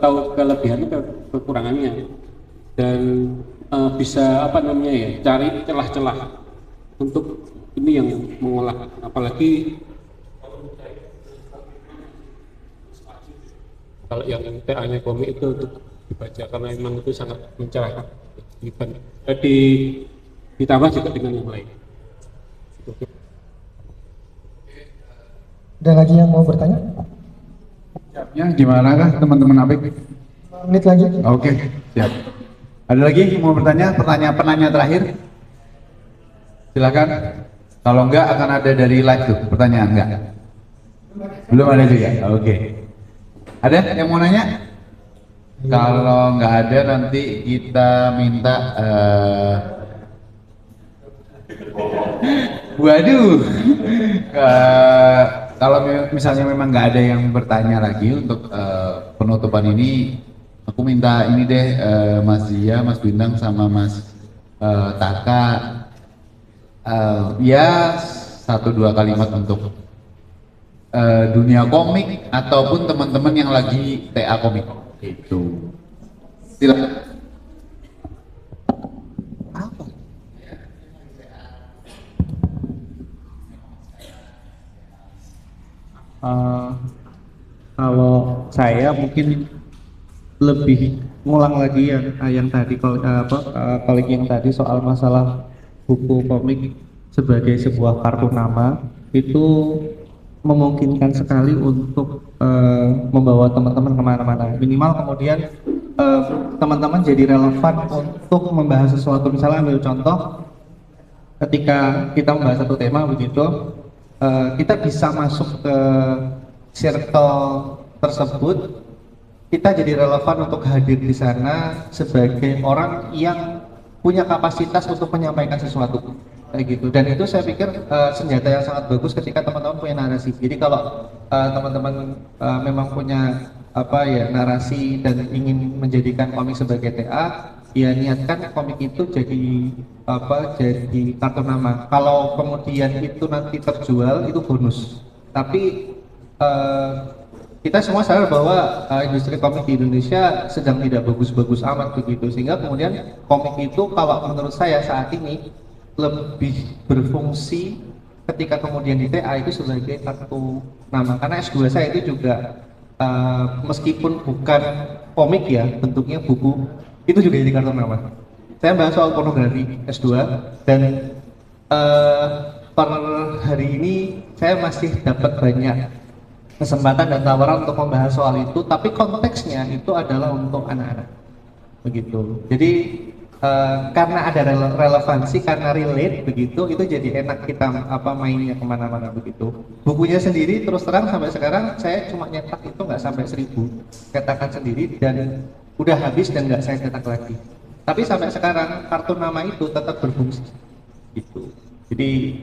tahu kelebihannya, kekurangannya, dan bisa cari celah-celah untuk ini yang mengolah, apalagi kalau yang TA-nya komik itu untuk dibaca, karena memang itu sangat mencerahkan. Jadi ditambah juga dengan yang lain. Ada lagi yang mau bertanya? Ya, gimana kah teman-teman Apik? 5 menit lagi. Oke, siap. Ada lagi yang mau bertanya? Penanya terakhir? Silakan. Kalau enggak akan ada dari live tuh pertanyaan, enggak? Belum ada juga. Oke. Ada yang mau nanya? Kalau nggak ada nanti kita minta waduh, kalau misalnya memang nggak ada yang bertanya lagi untuk penutupan ini, aku minta ini deh, Mas Zia, Mas Bintang sama Mas Taka, ya 1-2 kalimat untuk dunia komik ataupun teman-teman yang lagi TA komik. Itu silakan. Apa? Kalau saya mungkin lebih ngulang lagi yang tadi kolik yang tadi soal masalah buku komik sebagai sebuah kartu nama itu memungkinkan sekali untuk membawa teman-teman kemana-mana. Minimal kemudian teman-teman jadi relevan untuk membahas sesuatu. Misalnya ambil contoh, ketika kita membahas satu tema begitu, kita bisa masuk ke circle tersebut, kita jadi relevan untuk hadir di sana sebagai orang yang punya kapasitas untuk menyampaikan sesuatu. Kayak gitu, dan itu saya pikir senjata yang sangat bagus ketika teman-teman punya narasi. Jadi kalau teman-teman memang punya narasi dan ingin menjadikan komik sebagai TA, ya niatkan komik itu jadi kartu nama. Kalau kemudian itu nanti terjual, itu bonus. Tapi kita semua sadar bahwa industri komik di Indonesia sedang tidak bagus-bagus amat begitu, sehingga kemudian komik itu kalau menurut saya saat ini lebih berfungsi ketika kemudian di TA itu sebagai kartu nama. Karena S2 saya itu juga meskipun bukan komik ya, bentuknya buku, itu juga jadi kartu nama. Saya bahas soal pornografi S2, dan per hari ini saya masih dapat banyak kesempatan dan tawaran untuk membahas soal itu, tapi konteksnya itu adalah untuk anak-anak begitu. Jadi karena ada relevansi, karena relate begitu, itu jadi enak kita mainnya kemana-mana begitu. Bukunya sendiri terus terang sampai sekarang saya cuma nyetak itu nggak sampai 1000 cetakan sendiri, dan udah habis dan nggak saya cetak lagi. Tapi sampai sekarang kartu nama itu tetap berfungsi gitu. Jadi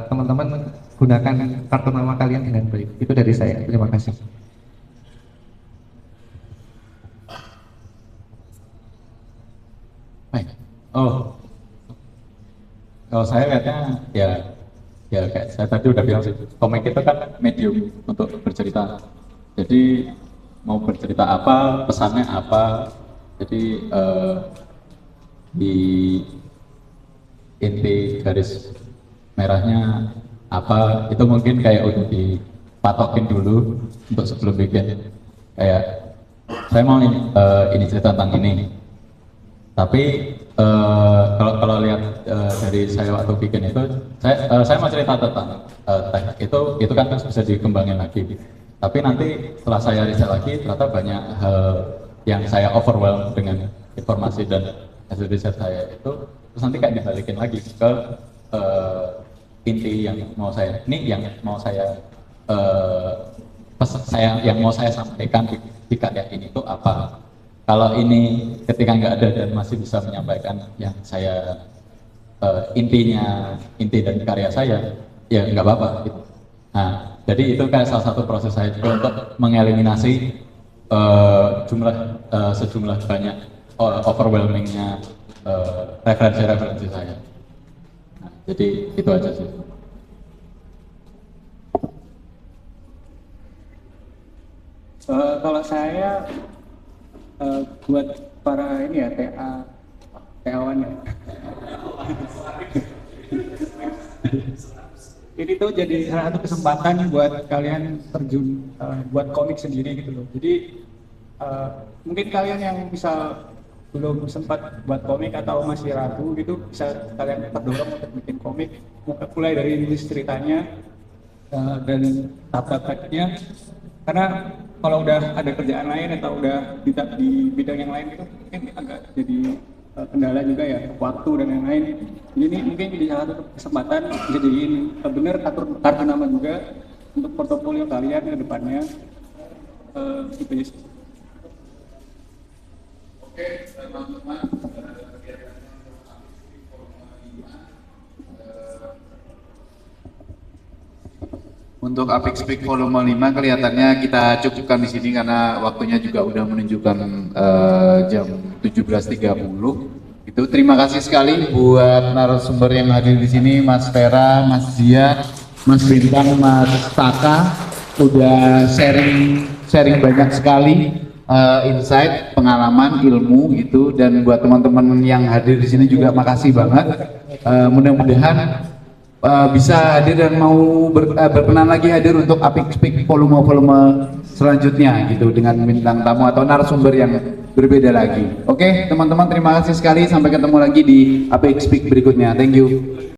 teman-teman gunakan kartu nama kalian dengan baik. Itu dari saya. Terima kasih. Baik. Kalau saya lihatnya ya kayak saya tadi udah bilang sih, komik itu kan medium untuk bercerita. Jadi mau bercerita apa, pesannya apa. Jadi di inti garis merahnya apa, itu mungkin kayak udah dipatokin dulu untuk sebelum bikin. Kayak saya mau ini cerita tentang ini. Tapi kalau lihat dari saya waktu bikin itu, saya mau cerita tentang itu kan terus bisa dikembangin lagi. Tapi nanti setelah saya riset lagi, ternyata banyak hal yang saya overwhelm dengan informasi dan hasil riset saya itu terus nanti kayak dibalikin lagi ke inti yang mau saya yang mau saya sampaikan di karya ini tuh apa. Kalau ini ketika nggak ada dan masih bisa menyampaikan yang saya inti dari karya saya, ya nggak apa-apa gitu. Nah, jadi itu kayak salah satu proses saya juga untuk mengeliminasi sejumlah banyak overwhelmingnya referensi saya. Nah, jadi itu aja sih. Kalau saya buat para ini ya TA-wan ya. Ini tuh jadi salah satu kesempatan buat kalian terjun buat komik sendiri gitu loh. Jadi mungkin kalian yang misal belum sempat buat komik atau masih ragu gitu, bisa kalian terdorong untuk bikin komik, mulai dari nulis ceritanya dan tahap-tahapnya. Karena kalau udah ada kerjaan lain atau udah di bidang yang lain itu mungkin agak jadi kendala juga ya, waktu dan lain-lain. Jadi ini mungkin jadi salah satu kesempatan bisa jadiin bener kartu nama juga untuk portofolio kalian ke depannya. Gitu aja sih. Oke, teman-teman, untuk Apik Speak volume 5 kelihatannya kita cukupkan di sini karena waktunya juga udah menunjukkan jam 17.30. Itu terima kasih sekali buat narasumber yang hadir di sini, Mas Vera, Mas Zia, Mas Bintang, Mas Taka, udah sharing banyak sekali insight, pengalaman, ilmu gitu. Dan buat teman-teman yang hadir di sini juga makasih banget. Mudah-mudahan bisa hadir dan mau berkenan lagi hadir untuk Apik Speak volume selanjutnya gitu dengan bintang tamu atau narasumber yang berbeda lagi. Oke, teman-teman terima kasih sekali, sampai ketemu lagi di Apik Speak berikutnya. Thank you.